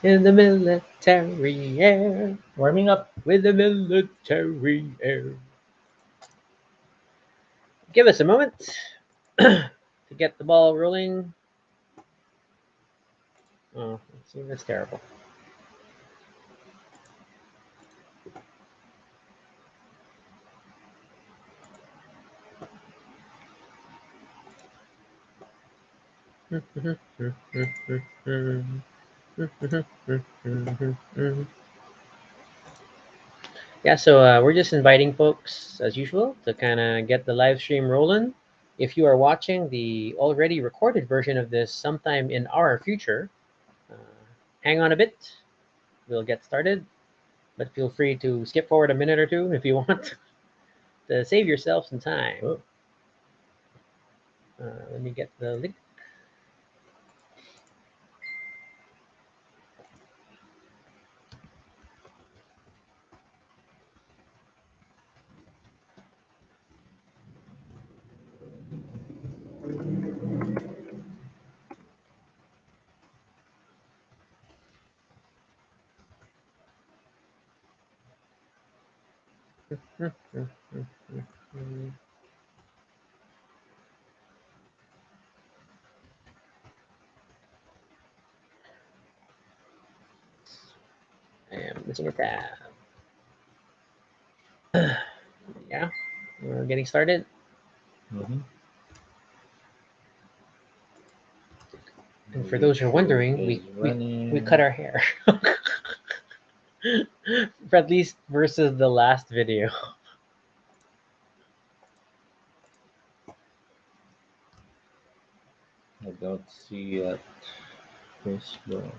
In the military air, Warming up. with the military air. Give us a moment to get the ball rolling. Oh, see, that's terrible. Yeah, so we're just inviting folks, as usual, to kind of get the live stream rolling. If you are watching the already recorded version of this sometime in our future, uh, hang on a bit. We'll get started, but feel free to skip forward a minute or two if you want to save yourself some time. Oh. Let me get the link. I am missing a tab. Yeah, we're getting started. Mm-hmm. And for those who are wondering, we cut our hair. For at least versus the last video. I don't see it. Facebook.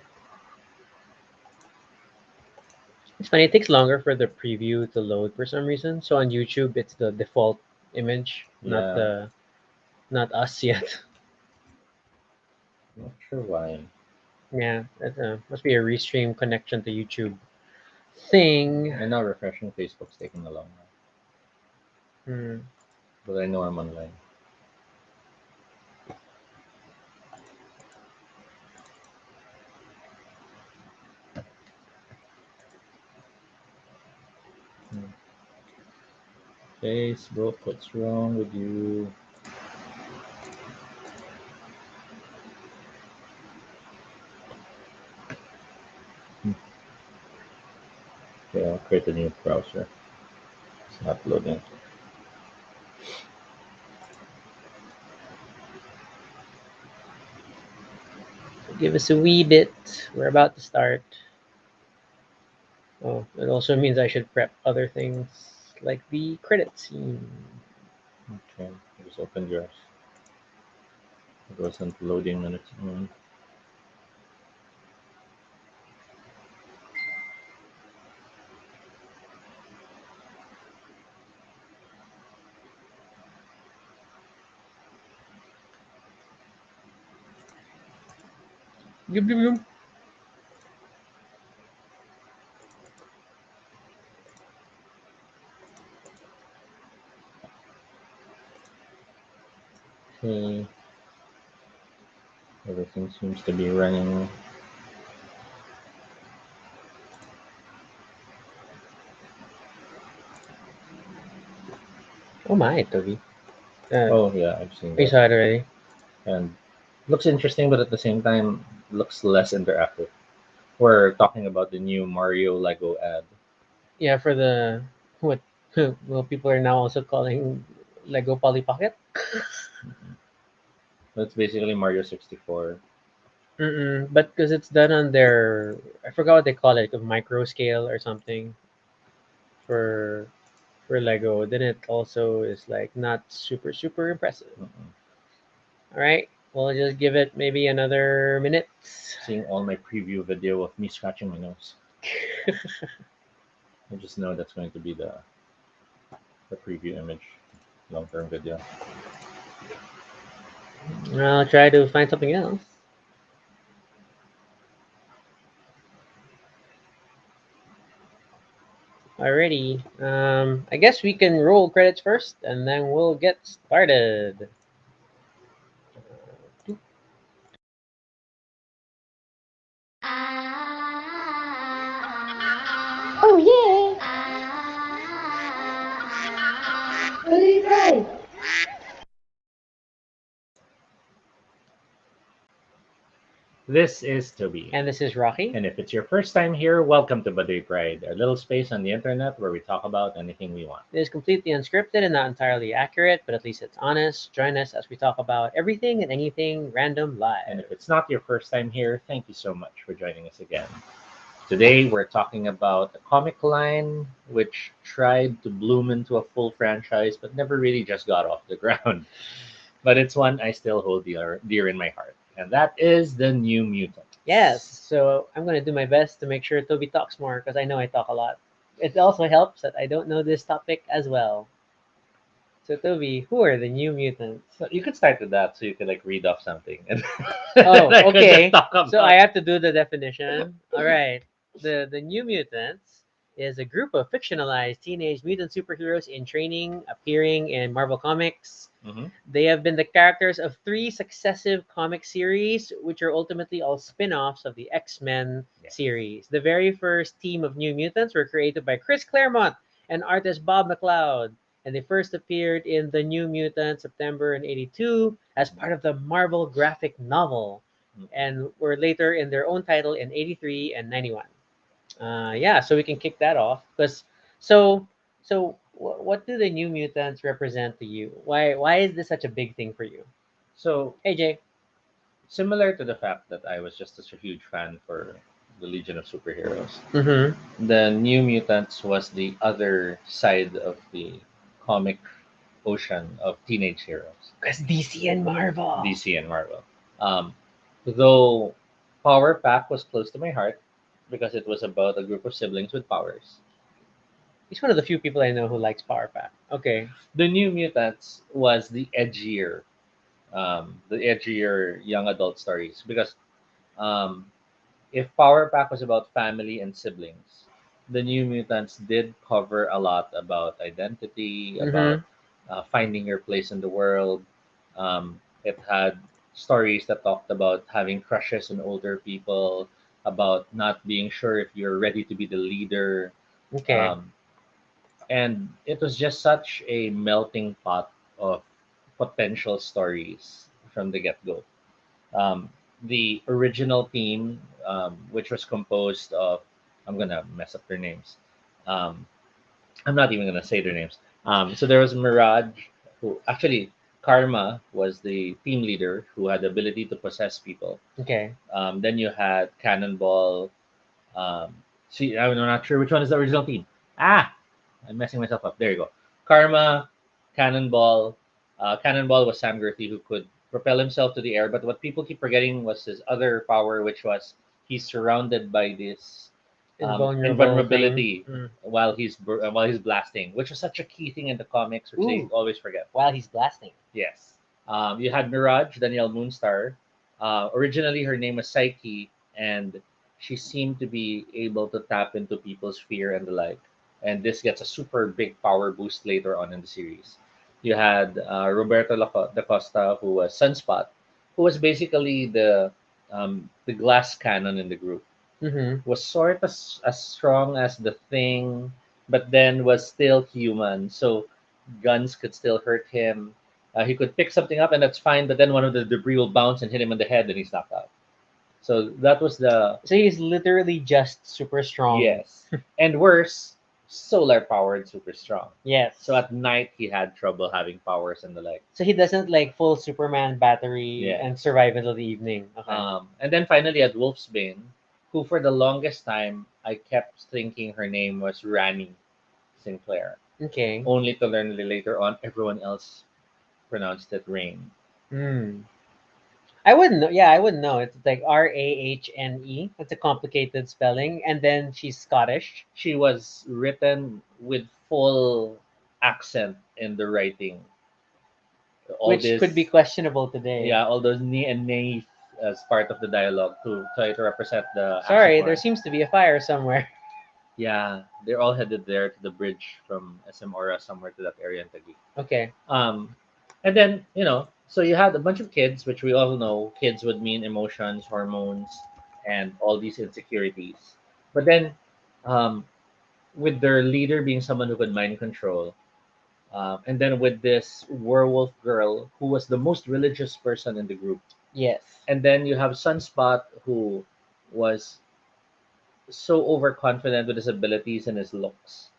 It's funny, it takes longer for the preview to load for some reason. So on YouTube, it's the default image, Yeah. not us yet. Not sure why. Yeah, that must be a restream connection to YouTube thing. And now refreshing Facebook's taking a long while. Hmm. But I know I'm online. Facebook, what's wrong with you? Okay, I'll create a new browser. It's not loading. Give us a wee bit. We're about to start. Oh, it also means I should prep other things like the credit scene. Okay, just open yours. It wasn't loading on its own. Yum, yum, yum. Okay. Everything seems to be running. Oh my, Tobie. Oh yeah, I've seen You that. saw it already. And looks interesting, but at the same time looks less interactive. We're talking about the new Mario Lego ad. Yeah, for the what? Well, people are now also calling Lego Polly Pocket. That's basically Mario 64. But because it's done on their, I forgot what they call it, like a micro scale or something for Lego. Then it also is like not super impressive. Mm-mm. All right, we'll just give it maybe another minute. Seeing all my preview video of me scratching my nose. I just know that's going to be the preview image, long term video. I'll try to find something else. Alrighty. I guess we can roll credits first, and then we'll get started. Oh yeah! Baduy Pride! This is Tobie. And this is Rocky. And if it's your first time here, welcome to Baduy Pride, our little space on the internet where we talk about anything we want. It is completely unscripted and not entirely accurate, but at least it's honest. Join us as we talk about everything and anything random And live. if it's not your first time here, thank you so much for joining us again. Today, we're talking about a comic line which tried to bloom into a full franchise but never really just got off the ground. But it's one I still hold dear in my heart, and that is The New Mutants. Yes, so I'm going to do my best to make sure Toby talks more because I know I talk a lot. It also helps that I don't know this topic as well. So Toby, who are the New Mutants? So you could start with that so you could like read off something. And Oh, I could just okay. talk about So I have to do the definition. All right. The New Mutants is a group of fictionalized teenage mutant superheroes in training, appearing in Marvel Comics. Mhm. They have been the characters of three successive comic series, which are ultimately all spin-offs of the X-Men Yes. series. The very first team of New Mutants were created by Chris Claremont and artist Bob McLeod, and they first appeared in The New Mutants September in '82 as part of the Marvel graphic novel, Mhm. and were later in their own title in '83 and '91. Yeah, so we can kick that off because so what do the New Mutants represent to you? Why is this such a big thing for you? So Hey Jay. similar to the fact that I was just such a huge fan for the Legion of Superheroes, Mm-hmm. the New Mutants was the other side of the comic ocean of teenage heroes, Because DC and Marvel. DC and Marvel. Um, though Power Pack was close to my heart because it was about a group of siblings with powers. He's one of the few people I know who likes Power Pack. Okay. The New Mutants was the edgier young adult stories because um, if Power Pack was about family and siblings, the New Mutants did cover a lot about identity, Mm-hmm. about finding your place in the world. It had stories that talked about having crushes on older people, about not being sure if you're ready to be the leader. Okay. Um, and it was just such a melting pot of potential stories from the get go. Um, the original team, which was composed of, I'm gonna mess up their names. Um, I'm not even gonna say their names. So there was Mirage, who actually Karma was the team leader who had the ability to possess people. Okay. Then you had Cannonball. See, I'm not sure which one is the original team. Ah, I'm messing myself up. There you go. Karma, Cannonball. Cannonball was Sam Gerthy who could propel himself to the air, but what people keep forgetting was his other power, which was he's surrounded by this Invulnerable thing. invulnerability while he's blasting, which was such a key thing in the comics, which they Ooh. always forget. While he's blasting. Yes. You had Mirage, Danielle Moonstar. Originally, her name was Psyche, and she seemed to be able to tap into people's fear and the like. And this gets a super big power boost later on in the series. You had Roberto Da Costa, who was Sunspot, who was basically the glass cannon in the group. Mm-hmm. Was sort of as strong as the Thing, but then was still human. So guns could still hurt him. He could pick something up and that's fine, but then one of the debris will bounce and hit him in the head and he's knocked out. So that was the So he's literally just super strong. yes. And worse, solar powered super strong. Yes. So at night he had trouble having powers and the like. So he doesn't like full Superman battery Yeah. and survive until the evening. Okay. And then finally at Wolfsbane, who for the longest time I kept thinking her name was Rani Sinclair, Okay. only to learn later on everyone else pronounced it Rain. Hmm. I wouldn't know. Yeah, I wouldn't know. It's like Rahne. It's a complicated spelling, and then she's Scottish, She was written with full accent in the writing. All which could be this, questionable today. yeah, all those ni and nay as part of the dialogue to try to represent the accent Sorry, there more. seems to be a fire somewhere. Yeah, they're all headed there to the bridge from SM Aura somewhere to that area in Taguig. Okay. Um, and then so you had a bunch of kids, which we all know kids would mean emotions, hormones, and all these insecurities. But then, um, with their leader being someone who could mind control, and then with this werewolf girl who was the most religious person in the group, Yes. and then you have Sunspot who was so overconfident with his abilities and his looks,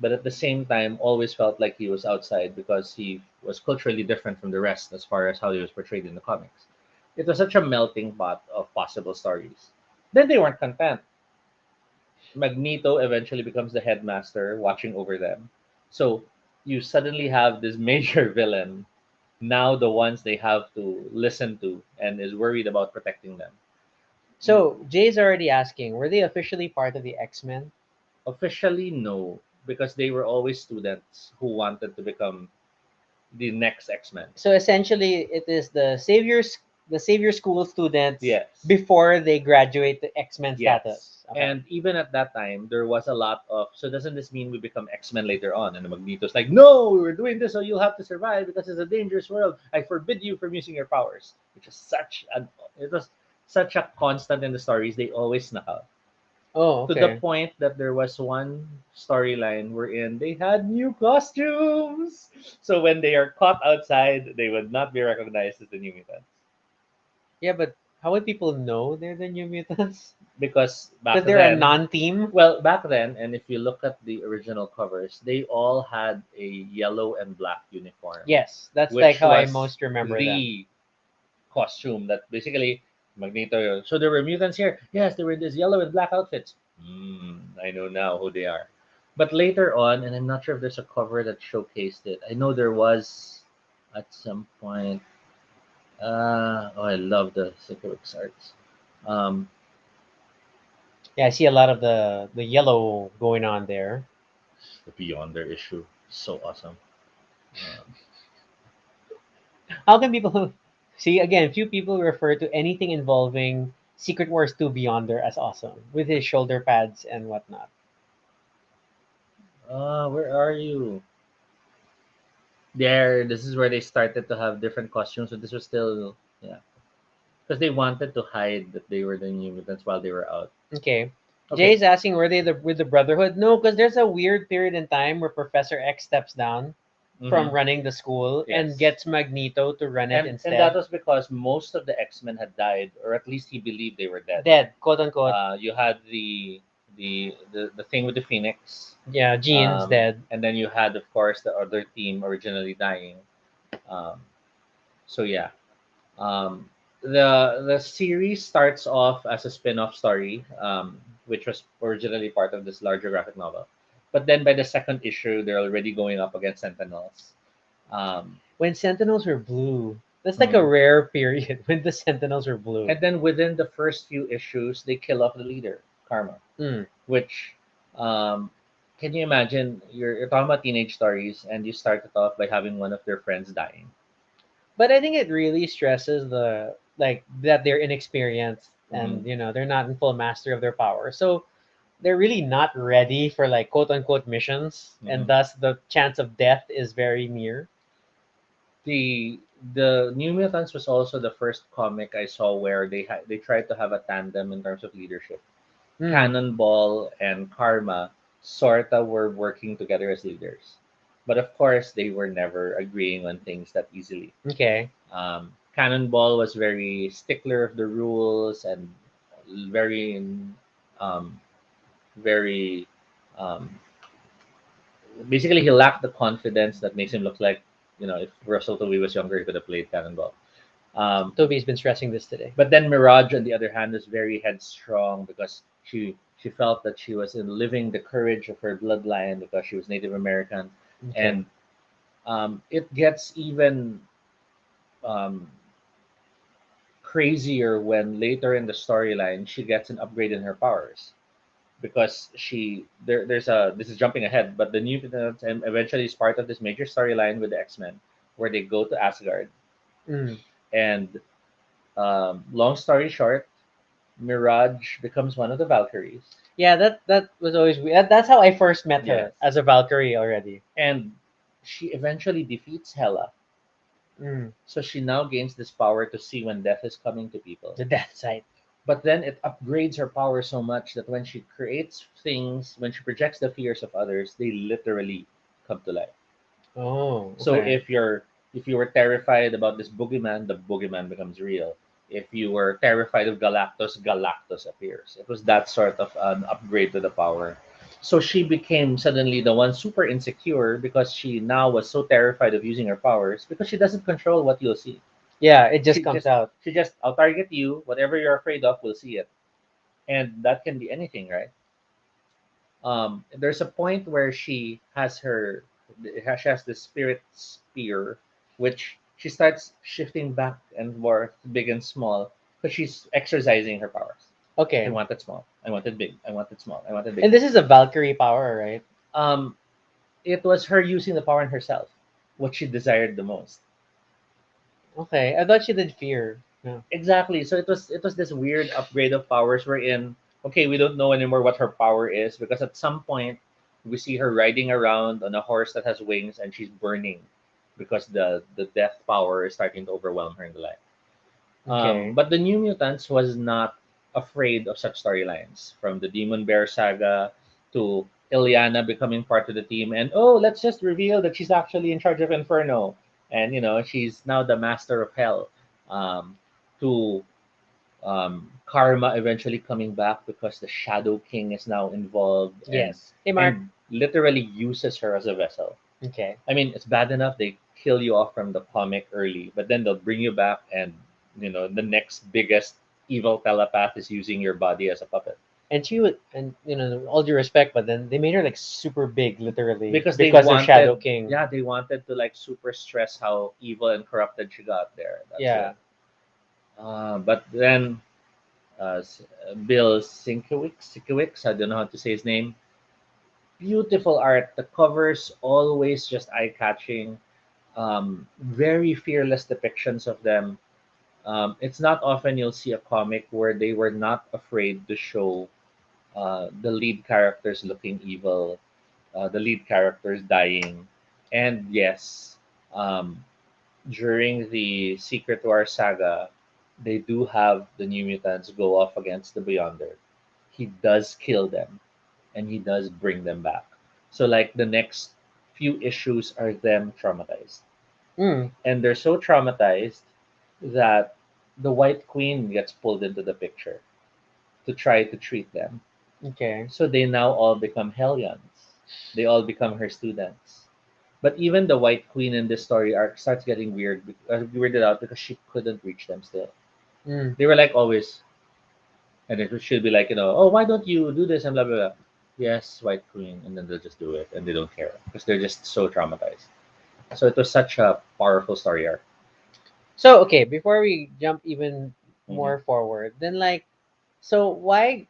but at the same time always felt like he was outside because he was culturally different from the rest as far as how he was portrayed in the comics. It was such a melting pot of possible stories. Then they weren't content. Magneto eventually becomes the headmaster watching over them. So you suddenly have this major villain, now the ones they have to listen to and is worried about protecting them. So Jay's already asking, were they officially part of the X-Men? Officially, no, because they were always students who wanted to become the next X-Men. So essentially, it is the Savior School students Yes. before they graduate to X-Men Yes. status. Okay. And even at that time, there was a lot of. So doesn't this mean we become X-Men later on? And the Magneto's like, no, we were doing this so you'll have to survive because it's a dangerous world. I forbid you from using your powers. Which is it was such a constant in the stories. They always snuck out. Oh, To the okay. point that there was one storyline wherein they had new costumes. So when they are caught outside, they would not be recognized as the New Mutants. Yeah, but how would people know they're the New Mutants? Because Because back they're a then, non-team. well, back then, and if you look at the original covers, they all had a yellow and black uniform, Yes, that's like which how I was most remember them. the costume that basically Magneto. So there were mutants here. Yes, they were in these yellow and black outfits. I know now who they are. But later on, and I'm not sure if there's a cover that showcased it. I know there was at some point. Oh, I love the Sycorax arts. Um, Yeah, I see a lot of the yellow going on there. the Beyonder issue, so awesome. Um, How can people see again? Few people refer to anything involving Secret Wars 2 Beyonder as awesome with his shoulder pads and whatnot. where are you? There, this is where they started to have different costumes, but this was still, yeah, because they wanted to hide that they were the New Mutants while they were out. Okay. Okay. Jay's asking, were they with the Brotherhood? No, because there's a weird period in time where Professor X steps down from Mm-hmm. running the school and Yes. gets Magneto to run it And that instead. was because most of the X-Men had died, or at least he believed they were dead. Dead, quote unquote. You had the thing with the Phoenix, Yeah, Jean's dead. and then you had, of course, the other team originally dying. Um, so yeah, Um, the series starts off as a spin-off story, which was originally part of this larger graphic novel. But then by the second issue, they're already going up against Sentinels. Um, When Sentinels were blue. That's like a mhm. rare period when the Sentinels were blue. And then within the first few issues, they kill off the leader, Karma, Mm. which can you imagine? You're talking about teenage stories, and you started off by having one of their friends dying. But I think it really stresses the like that they're inexperienced Mm-hmm. and they're not in full mastery of their power. So they're really not ready for like quote unquote missions, and Mm-hmm. thus the chance of death is very near. The New Mutants was also the first comic I saw where they tried to have a tandem in terms of leadership. Hmm. Cannonball and Karma sorta were working together as leaders, but of course they were never agreeing on things that easily. Okay. Cannonball was very stickler of the rules and very um, very um, basically he lacked the confidence that makes him look like if Russell Tovey was younger he could have played Cannonball. Um, Toby's been stressing this today. but then Mirage, on the other hand, was very headstrong because she felt that she was in living the courage of her bloodline because she was Native American, Okay. and it gets even um, crazier when later in the storyline she gets an upgrade in her powers because there's a this is jumping ahead, but the New Mutants and eventually is part of this major storyline with the X-Men where they go to Asgard Mm. and long story short, Mirage becomes one of the Valkyries. Yeah, that was always weird. That's how I first met Yes. her as a Valkyrie already. And she eventually defeats Hela. Mm, So she now gains this power to see when death is coming to people. the death sight. But then it upgrades her power so much that when she creates things, when she projects the fears of others, they literally come to life. Oh, So okay. if you were terrified about this boogeyman, the boogeyman becomes real. If you were terrified of Galactus, Galactus appears. It was that sort of an upgrade to the power. So she became suddenly the one super insecure because she now was so terrified of using her powers because she doesn't control what you'll see. Yeah, it just She comes just out. she just I'll target you, whatever you're afraid of, we'll see it. And that can be anything, right? There's a point where she has the spirit spear, which she starts shifting back and forth, big and small, because she's exercising her powers. I Okay. want it small. I want it big. I want it small. I want it big. And this is a Valkyrie power, right? Um, it was her using the power in herself, what she desired the most. Okay. I thought she did fear. Yeah. Exactly. So it was this weird upgrade of powers wherein okay, we don't know anymore what her power is because at some point we see her riding around on a horse that has wings and she's burning because the death power is starting to overwhelm her in the light. Okay. But the New Mutants was not afraid of such storylines, from the Demon Bear saga to Ilyana becoming part of the team, and oh, let's just reveal that she's actually in charge of Inferno, and she's now the master of Hell. Um, to Karma eventually coming back because the Shadow King is now involved and Yes. Hey, Mark. and literally uses her as a vessel. Okay. I mean, it's bad enough they kill you off from the comic early, but then they'll bring you back, and the next biggest evil telepath is using your body as a puppet And she would, and all due respect, but then they made her like super big, literally, because they because of Shadow wanted, King. yeah, they wanted to like super stress how evil and corrupted she got there. That's Yeah. it. But then Bill Sienkiewicz, I don't know how to say his name. Beautiful art. The covers always just eye catching. Very fearless depictions of them. It's not often you'll see a comic where they were not afraid to show the lead characters looking evil, the lead characters dying, and yes, um, during the Secret War saga, they do have the New Mutants go off against the Beyonder. He does kill them, and he does bring them back. So like the next few issues are them traumatized, Mm, and they're so traumatized that the White Queen gets pulled into the picture to try to treat them. okay. So they now all become Hellions. They all become her students. But even the White Queen in this story arc starts getting weirded out because she couldn't reach them still. Mm. They were like always, and it should be like, oh, why don't you do this and blah blah blah. Yes, White Queen, and then they'll just do it, and they don't care because they're just so traumatized. So it was such a powerful story arc. So okay, before we jump even Hmm. more forward, then like, so why,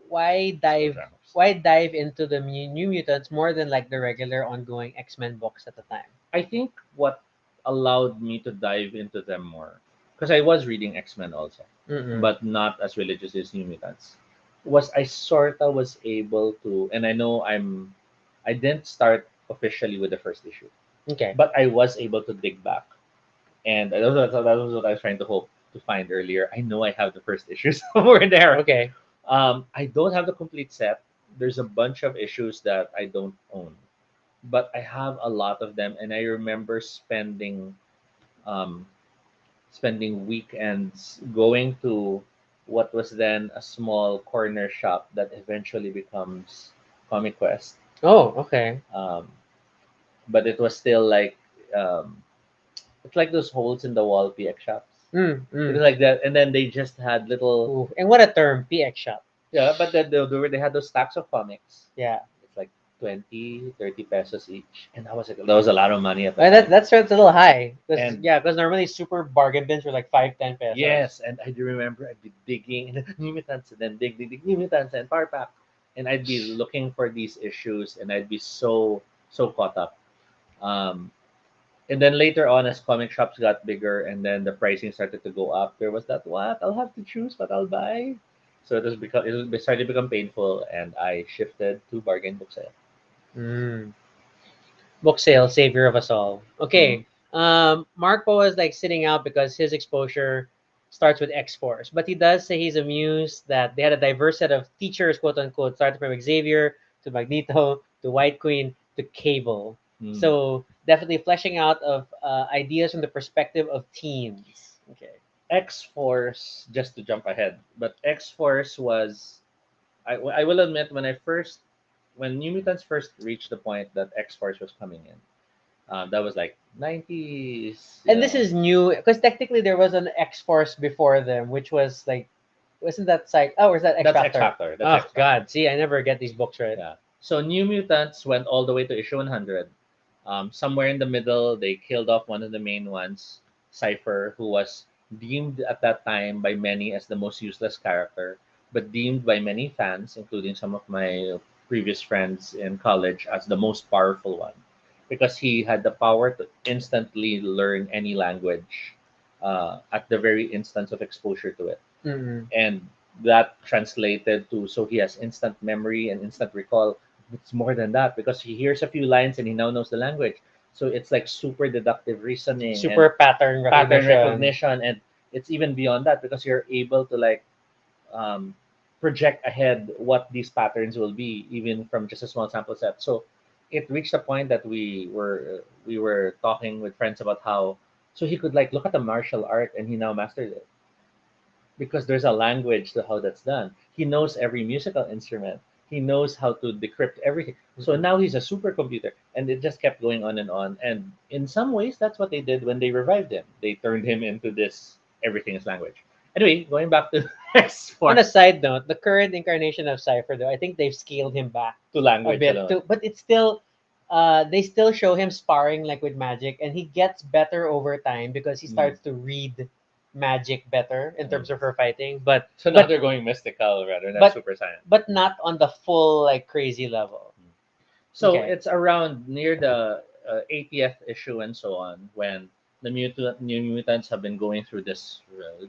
why Slow dive, dramas. why dive into the New Mutants more than like the regular ongoing X-Men books at the time? I think what allowed me to dive into them more, because I was reading X Men also, Mm-mm. but not as religiously as New Mutants, was I sorta was able to, and I know I didn't start officially with the first issue, Okay. but I was able to dig back, and that was what I was trying to hope to find earlier. I know I have the first issue somewhere there. Okay. I don't have the complete set. There's a bunch of issues that I don't own, but I have a lot of them, and I remember um, spending weekends going to what was then a small corner shop that eventually becomes Comic Quest. Oh, okay. Um, but it was still like it's like those holes in the wall PX shops. Mm, It was mm. like that, and then they just had little, Ooh, and what a term, PX shop. yeah. But then they had those stacks of comics. Yeah. It's like 20, 30 pesos each, and that was a lot of money at the Well, that time. that's why it's a little high. Because And yeah, because normally super bargain bins were like 5, 10 pesos. yes, and I do remember I'd be digging in New Mutants and then dig New Mutants and Power Pack, and I'd be looking for these issues, and I'd be so caught up. Um, and then later on, as comic shops got bigger, and then the pricing started to go up, there was that what I'll have to choose what I'll buy. So it started to become painful, and I shifted to bargain book sale. Mm. Book sale, savior of us all. Mm. Okay. Marco is like sitting out because his exposure starts with X Force, but he does say he's amused that they had a diverse set of teachers, quote unquote, starting from Xavier to Magneto to White Queen to Cable. Mm. So definitely fleshing out of ideas from the perspective of teens. Okay. X Force, just to jump ahead, but X Force was, I will admit, when New Mutants first reached the point that X Force was coming in, that was like 90s, And this is new because technically there was an X Force before them, which was like, wasn't that Psych? Oh, or is that X That's X Factor? Factor. That's Oh X Factor. God, see, I never get these books right. Yeah. So New Mutants went all the way to issue 100. Somewhere in the middle, they killed off one of the main ones, Cipher, who was deemed at that time by many as the most useless character, but deemed by many fans, including some of my previous friends in college, as the most powerful one, because he had the power to instantly learn any language at the very instance of exposure to it. Mm-mm. And that translated to, so he has instant memory and instant recall. It's more than that because he hears a few lines and he now knows the language. So it's like super deductive reasoning and Super pattern pattern recognition. recognition, and it's even beyond that because you're able to like um, project ahead what these patterns will be even from just a small sample set. So it reached a point that we were talking with friends about how, so he could like look at the martial art and he now mastered it because there's a language to how that's done. He knows every musical instrument. He knows how to decrypt everything. So Mhm. now he's a supercomputer, and it just kept going on and on. And in some ways, that's what they did when they revived him. They turned him into this everything is language. Anyway, going back to X On a Force side note, the current incarnation of Cipher, though, I think they've scaled him back to a language bit alone. too, but it's still, they still show him sparring like with magic, and he gets better over time because he Mm. starts to read magic better in Mm. terms of her fighting. But So now but they're going mystical rather than but super science. but not on the full like crazy level. So Okay. it's around near the 80th issue and so on when the New Mutants have been going through this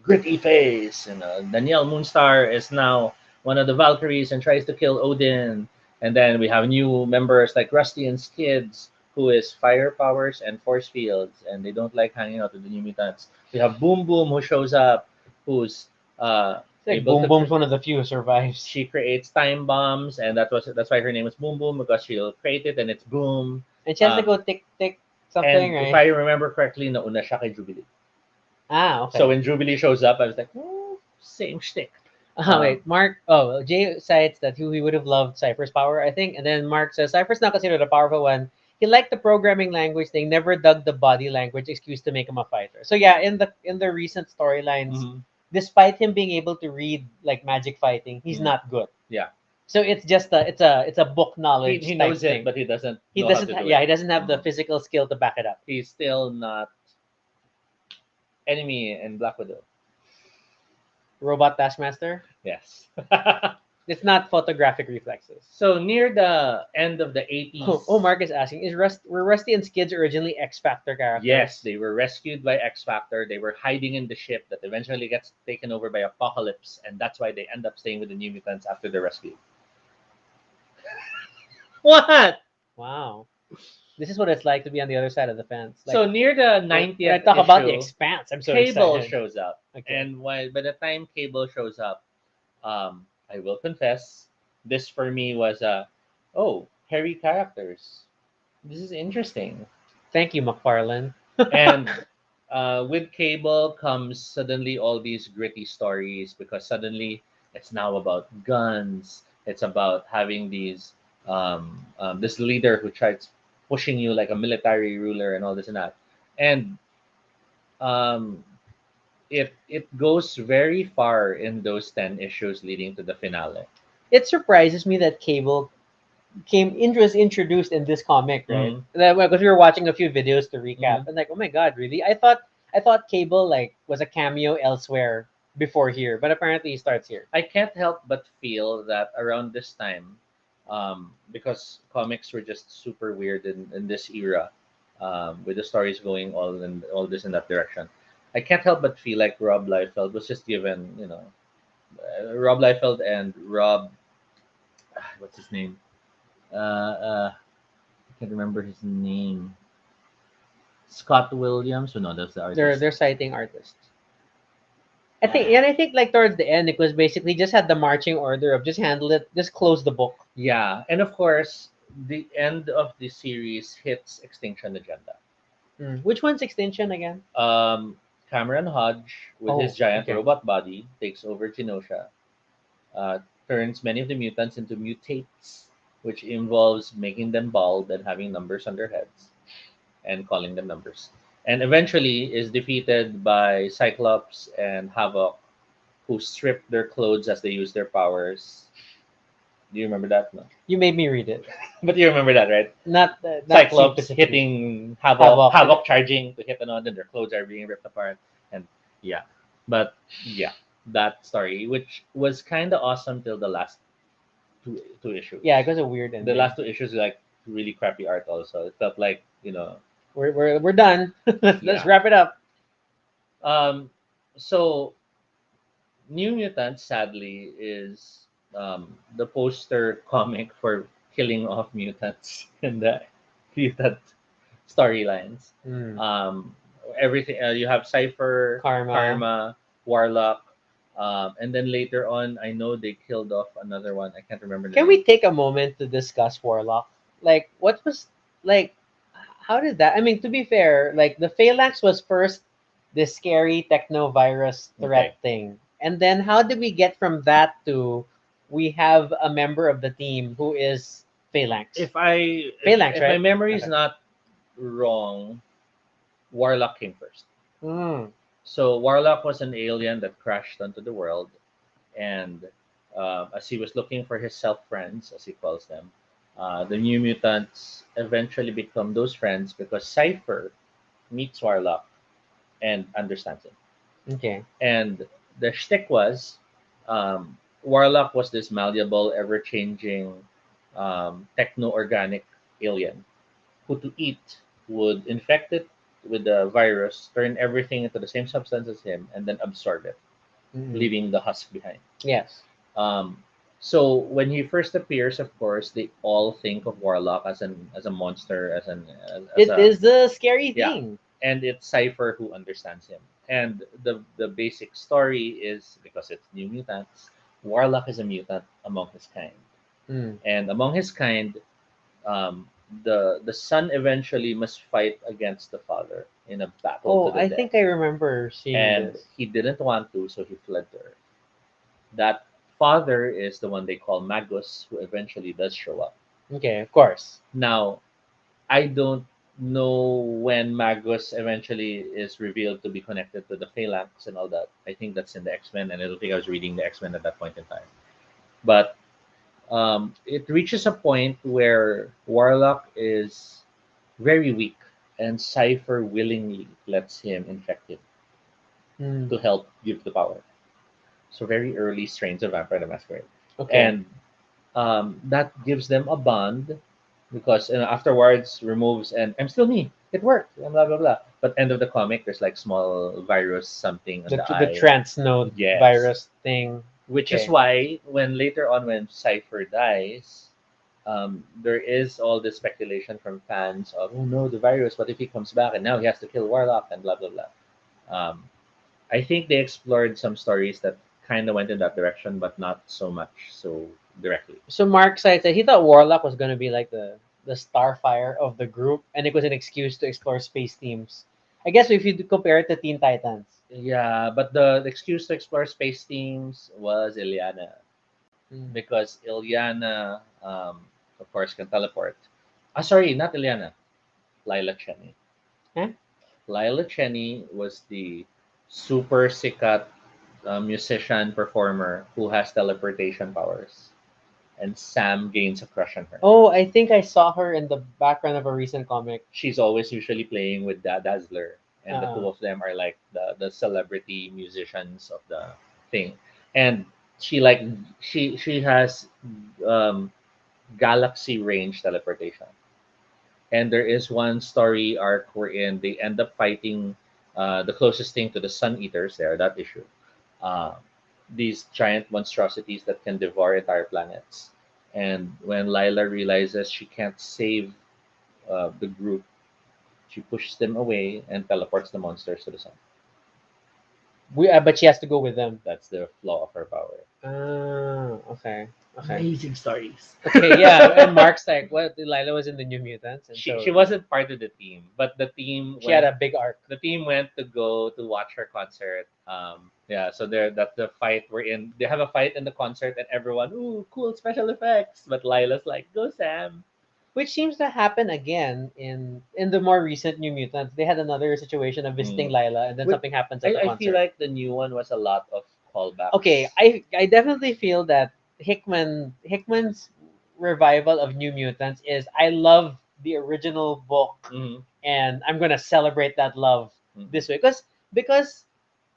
gritty phase. And Danielle Moonstar is now one of the Valkyries and tries to kill Odin. And then we have new members like Rusty and Skids, who is fire powers and force fields, and they don't like hanging out with the New Mutants. We have Boom Boom, who shows up, who's It's like able Boom to Boom's one of the few who survives. she creates time bombs, and that's why her name is Boom Boom because she'll create it and it's boom. And she has to Um, go tick tick something, and if right? I remember correctly, nauna siya kay Jubilee. Ah, So okay. when Jubilee shows up, I was like, same shtick. Um, Wait, Mark. Oh, Jay cites that he would have loved Cypher's power, I think, and then Mark says Cypher's not considered a powerful one. He liked the programming language thing, never dug the body language excuse to make him a fighter. So yeah, in the recent storylines, mhm, despite him being able to read like magic fighting, he's mhm, not good. yeah, So it's just it's a book he knowledge type knows it, thing. but he doesn't He know how doesn't to do yeah, it. he doesn't have the Mhm. physical skill to back it up. He's still not enemy in Black Widow. Robot Taskmaster. Yes. It's not photographic reflexes. So near the end of the Oh, 80s, Mark is asking, were Rusty and Skids originally X Factor yes, characters? they were rescued by X Factor. They were hiding in the ship that eventually gets taken over by Apocalypse, and that's why they end up staying with the New Mutants after the rescue. What? Wow. This is what it's like to be on the other side of the fence. Like So near the when I 90th talk about the issue, expanse, I'm so Cable excited. shows up, Okay. and by the time Cable shows up, I will confess, this for me was oh, hairy characters. This is interesting. Thank you, McFarlane. And with Cable comes suddenly all these gritty stories because suddenly it's now about guns. It's about having this leader who tries pushing you like a military ruler and all this and that. And um, it goes very far in those 10 issues leading to the finale. It surprises me that Cable was introduced in this comic, right? Mm-hmm. Because we were watching a few videos to Mm-hmm. recap, and like, oh my god, really? I thought Cable like was a cameo elsewhere before here, but apparently he starts here. I can't help but feel that around this time, because comics were just super weird in this era, with the stories going all this in that direction. I can't help but feel like Rob Liefeld was just given, Rob Liefeld and Rob, what's his name? I can't remember his name. Scott Williams. Oh, no, that's the They're artist. they're citing artists. I think like towards the end it was basically just had the marching order of just handle it, just close the book. Yeah, and of course, the end of the series hits Extinction Agenda. Which one's extension again? Um, Cameron Hodge, with his Oh, giant okay. robot body, takes over Genosha, uh, turns many of the mutants into mutates, which involves making them bald and having numbers on their heads and calling them numbers. And eventually is defeated by Cyclops and Havoc, who strip their clothes as they use their powers. Do you remember that? No. You made me read it. But you remember that, right? Not too Cyclops specifically. hitting Havoc, Havoc. Havoc charging to hit another, and their clothes are being ripped apart. And yeah, but yeah, that story, which was kind of awesome till the last two issues. Yeah, it was a weird The ending. last two issues like really crappy art. Also, it felt like We're done. Let's yeah. wrap it up. Um, so New Mutants, sadly, is the poster comic for killing off mutants in the mutant storylines. Mm. Um, everything you have Cipher, Karma. Karma, Warlock, and then later on, I know they killed off another one. I can't remember the Can we name. take a moment to discuss Warlock? Like, what was like? How did that? I mean, to be fair, like the Phalanx was first this scary techno virus threat Okay, thing, and then how did we get from that to we have a member of the team who is Phalanx? Phalanx, if my right? memory is Okay. not wrong, Warlock came first. Mm. So Warlock was an alien that crashed onto the world, and as he was looking for his self friends, as he calls them, the New Mutants eventually become those friends because Cipher meets Warlock and understands him. Okay. And the shtick was, Warlock was this malleable, ever changing, techno organic alien who to eat would infect it with the virus, turn everything into the same substance as him, and then absorb it, Mm. leaving the husk behind. Yes. Um, so when he first appears, of course, they all think of Warlock as a monster, as It a is the scary yeah, thing. and it's Cipher who understands him. And the basic story is because it's New Mutants, Warlock is a mutant among his kind, Mm. and among his kind, um, the son eventually must fight against the father in a battle to Oh, the I death, think I remember seeing and this. he didn't want to, so he fled to Earth. That father is the one they call Magus, who eventually does show up. Okay, of course. Now, I don't know when Magus eventually is revealed to be connected to the Phalanx and all that. I think that's in the X Men, and I don't think I was reading the X Men at that point in time. But it reaches a point where Warlock is very weak, and Cipher willingly lets him infect him Mm. to help give the power. So very early strains of Vampire the Masquerade, Okay. and that gives them a bond because afterwards removes and I'm still me. It worked. And blah blah blah. But end of the comic, there's like small virus something on the The eye. trans node Yes, virus thing. which is Okay. why when later on when Cipher dies, there is all this speculation from fans of oh no the virus. What if he comes back and now he has to kill Warlock and blah blah blah. Um, I think they explored some stories that kind of went in that direction, but not so much so directly. So Mark said he thought Warlock was gonna be like the Starfire of the group, and it was an excuse to explore space themes. I guess if you compare it to Teen Titans. Yeah, but the excuse to explore space themes was Ilyana Mm. because Ilyana, of course, can teleport. Ah, sorry, not Ilyana. Lila Cheney. Eh? Lila Cheney was the super sikat musician performer who has teleportation powers, and Sam gains a crush on her. Oh, I think I saw her in the background of a recent comic. She's always usually playing with Dazzler, and the two Uh, of them are like the celebrity musicians of the thing. And she like she has um, galaxy range teleportation. And there is one story arc wherein they end up fighting the closest thing to the Sun Eaters there, that issue. Uh, these giant monstrosities that can devour entire planets. And when Lila realizes she can't save the group, she pushes them away and teleports the monsters to the sun. But she has to go with them. That's the flaw of her power. Okay. Okay. Amazing stories. Okay, yeah. And Mark's like, what? Lila was in the New Mutants, and She so wasn't part of the team, but she had a big arc. the team went to go to watch her concert. Yeah, so there that the fight we're in. They have a fight in the concert, and everyone, ooh, cool special effects. But Lila's like, go Sam. Which seems to happen again in the more recent New Mutants. They had another situation of visiting Mm. Lila, and then With- something happens at the I feel concert. like the new one was a lot of Okay, callbacks. I definitely feel that Hickman's revival of New Mutants is I love the original book, Mm-hmm. and I'm gonna celebrate that love Mm-hmm. this way because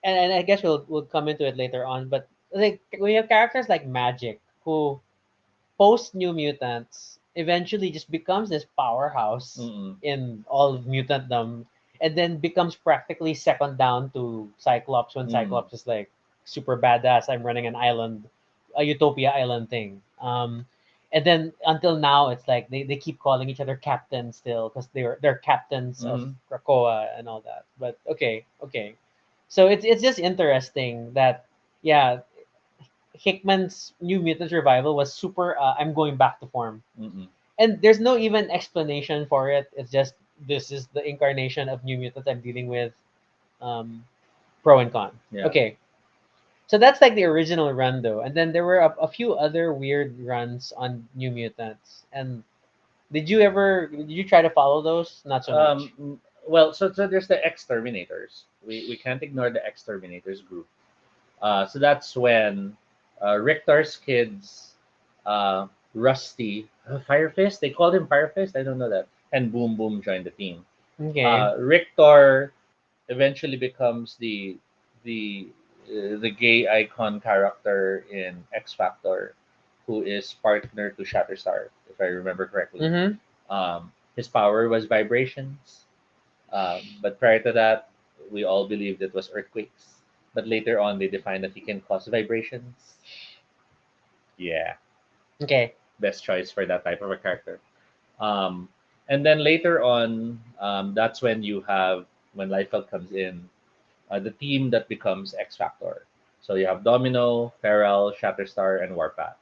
and I guess we'll come into it later on, but like we have characters like Magic who post New Mutants eventually just becomes this powerhouse Mm-hmm. in all of mutantdom, and then becomes practically second down to Cyclops when Mm-hmm. Cyclops is like super badass. I'm running an island, a Utopia island thing. And then until now, it's like they keep calling each other captain still because they're captains of Mm-hmm. Krakoa and all that. But okay. So it's just interesting that yeah, Hickman's New Mutants revival was super. I'm going back to form, Mm-hmm. and there's no even explanation for it. It's just this is the incarnation of New Mutants I'm dealing with, um, pro and con. Yeah. Okay, so that's like the original run though, and then there were a few other weird runs on New Mutants. And did you try to follow those? Not so much. Well, so there's the exterminators. We can't ignore the exterminators group. So that's when Richter's kids, Rusty, Fire Fist. They called him Fire Fist. I don't know that. And Boom Boom joined the team. Okay. Richter eventually becomes the the gay icon character in X Factor, who is partner to Shatterstar, if I remember correctly. Mm-hmm. His power was vibrations, but prior to that, we all believed it was earthquakes. But later on, they defined that he can cause vibrations. Yeah, Okay. best choice for that type of a character. Um, and then later on, that's when you have when Liefeld comes in, the team that becomes X Factor. So you have Domino, Feral, Shatterstar, and Warpath.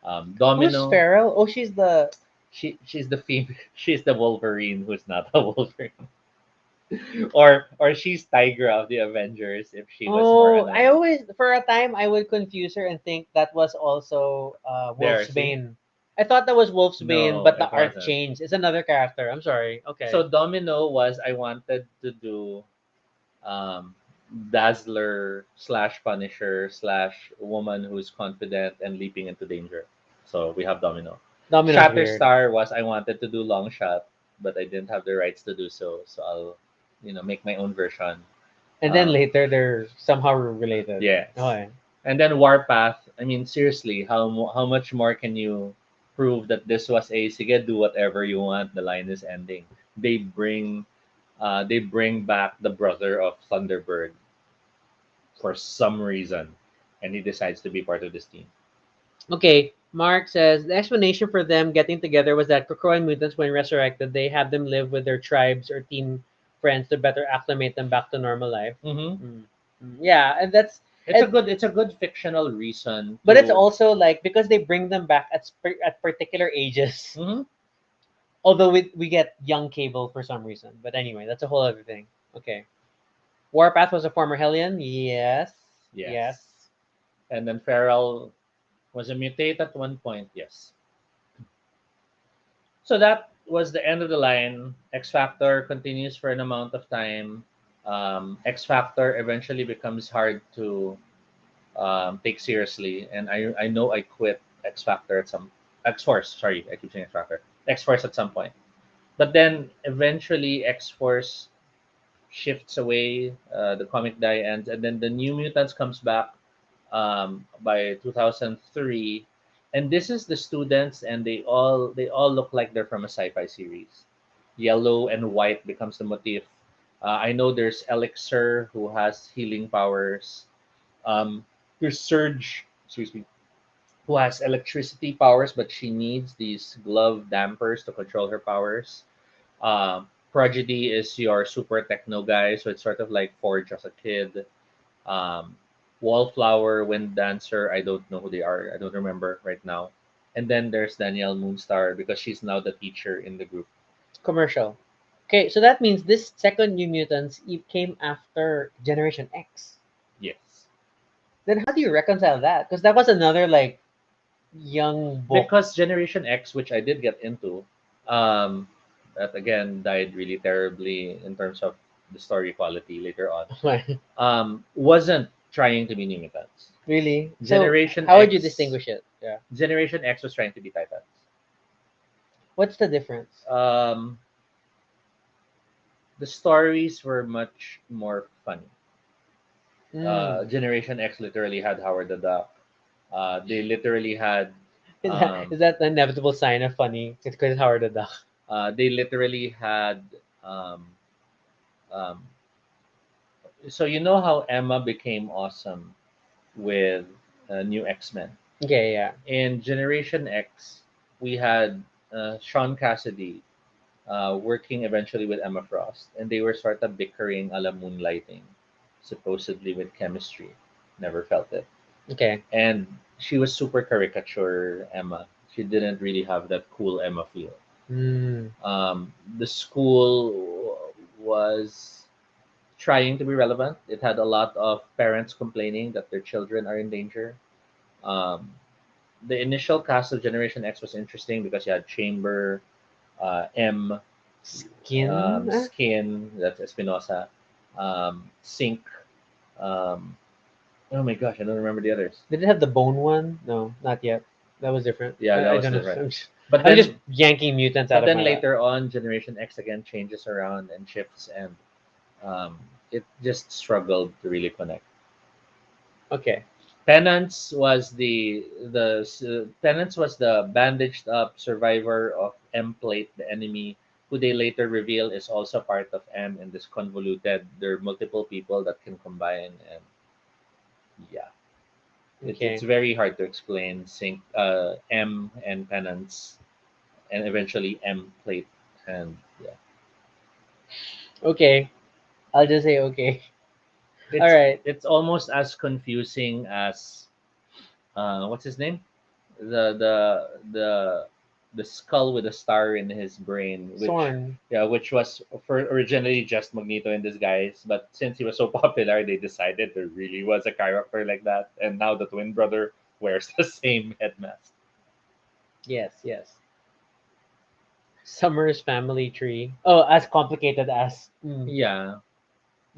Who's Domino, Feral? Oh, she's the. she's the female, she's the Wolverine who's not a Wolverine, or she's Tigra of the Avengers if she was more Oh, I annoying. always for a time I would confuse her and think that was also There, Wolf's see? Bane. I thought that was Wolf's Bane, No, but the it art wasn't. changed. It's another character. I'm sorry. Okay. So Domino was I wanted to do um, Dazzler slash Punisher slash woman who's confident and leaping into danger. So we have Domino. Domino's weird. Shatterstar was I wanted to do Long Shot, but I didn't have the rights to do so. So I'll, make my own version. And then Um, later they're somehow related. yes. Okay. And then Warpath. I mean, seriously, how much more can you prove that this was a sige, do whatever you want? The line is ending. They bring back the brother of Thunderbird for some reason, and he decides to be part of this team. Okay. Mark says the explanation for them getting together was that Krakoan mutants, when resurrected, they have them live with their tribes or team friends to better acclimate them back to normal life. Mm-hmm. Mm. Yeah, and that's and It's a good fictional reason but it's to. also like because they bring them back at particular ages. Mhm. Although we get young Cable for some reason, but anyway, that's a whole other thing. Okay, Warpath was a former Hellion. Yes, yes. Yes, and then Feral was a mutate at one point. Yes, so that was the end of the line. X Factor continues for an amount of time. X Factor eventually becomes hard to take seriously, and I know I quit X Factor at some X Force. Sorry, I keep saying X Factor. X Force at some point, but then eventually X Force shifts away. The comic die ends, and then the New Mutants comes back by 2003, and this is the students, and they all look like they're from a sci-fi series. Yellow and white becomes the motif. I know there's Elixir who has healing powers. Um, There's Surge, excuse me, who has electricity powers, but she needs these glove dampers to control her powers. Prodigy is your super techno guy, so it's sort of like Forge as a kid. Um, Wallflower, Wind Dancer, I don't know who they are. I don't remember right now. And then there's Danielle Moonstar because she's now the teacher in the group. Commercial. Okay, so that means this second New Mutants came after Generation X. Yes. Then how do you reconcile that? Because that was another like young book. Because Generation X, which I did get into, um, that again died really terribly in terms of the story quality later on, wasn't trying to be New Mutants. Really? So Generation how would you X, distinguish it? Yeah. Generation X was trying to be Titans. What's the difference? Um, the stories were much more funny. Mm. Generation X literally had Howard the Duck. They literally had Is um, that the inevitable sign of funny? It's because Howard the Duck. they literally had um, um, so you know how Emma became awesome with New X Men. Okay, yeah. In Generation X, we had Sean Cassidy working eventually with Emma Frost, and they were sort of bickering a la moonlighting, supposedly with chemistry. Never felt it. Okay. And she was super caricature Emma. She didn't really have that cool Emma feel. Mm. The school was trying to be relevant. It had a lot of parents complaining that their children are in danger. Um, the initial cast of Generation X was interesting because you had Chamber, M, Skin? Skin, that's Espinosa, Sync. Um, oh my gosh, I don't remember the others. Did it have the bone one? No, not yet. That was different. Yeah, that I was don't know. different. I'm just, But I'm just then, yanking mutants out but of then my lap. later on, Generation X again changes around and shifts, and um, it just struggled to really connect. Okay. Penance was the bandaged up survivor of M Plate, the enemy, who they later reveal is also part of M in this convoluted. There are multiple people that can combine, and yeah, it's Okay. very hard to explain. Sync M and Penance, and eventually M Plate, and yeah, Okay. I'll just say okay. All it's right. it's almost as confusing as what's his name? The the skull with a star in his brain, which Sorn. yeah, which was for originally just Magneto in disguise, but since he was so popular, they decided there really was a character like that, and now the twin brother wears the same head mask. Yes, yes. Summer's family tree. Oh, as complicated as. Mm, Yeah.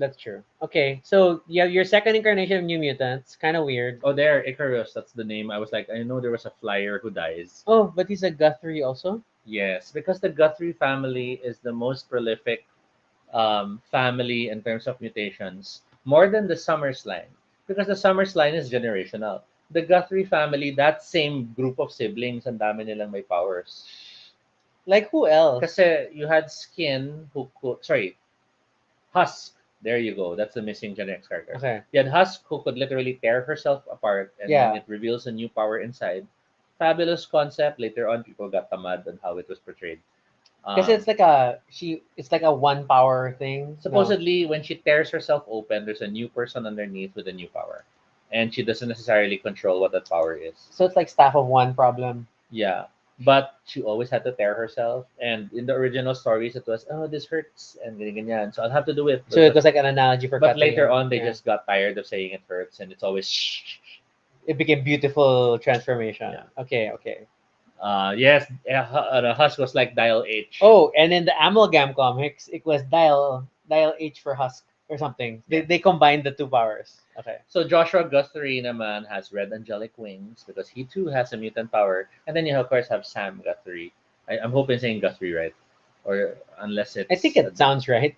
that's true. Okay, so you have your second incarnation of New Mutants. Kind of weird. Oh, there, Icarus. That's the name. I was like, I know there was a flyer who dies. Oh, but he's a Guthrie also. Yes, because the Guthrie family is the most prolific family in terms of mutations, more than the Summers line, because the Summers line is generational. The Guthrie family, that same group of siblings, ang dami nilang may powers. Like who else? Kasi you had Skin, who could, sorry, Husk. There you go. That's the missing Gen X character. Okay. You had Husk, who could literally tear herself apart, and then Yeah. it reveals a new power inside. Fabulous concept. Later on, people got tamad on how it was portrayed. Because Um, it's like a one power thing. No. Supposedly, when she tears herself open, there's a new person underneath with a new power, and she doesn't necessarily control what that power is. So it's like staff of one problem. Yeah, but she always had to tear herself. And in the original stories, it was, oh, this hurts and ganyan, ganyan, so I'll have to do it. So it was like an analogy for But cutting. later on, they Yeah. just got tired of saying it hurts, and it's always shh. It became beautiful transformation. Yeah. Okay, okay. Yes, the Husk was like dial H. Oh, and in the Amalgam comics, it was dial H for Husk or something. Yeah. They combined the two powers. Okay. So Joshua Guthrie naman has red angelic wings because he too has a mutant power. And then you of course have Sam Guthrie. I'm hoping saying Guthrie right, or unless I think it's it sounds right.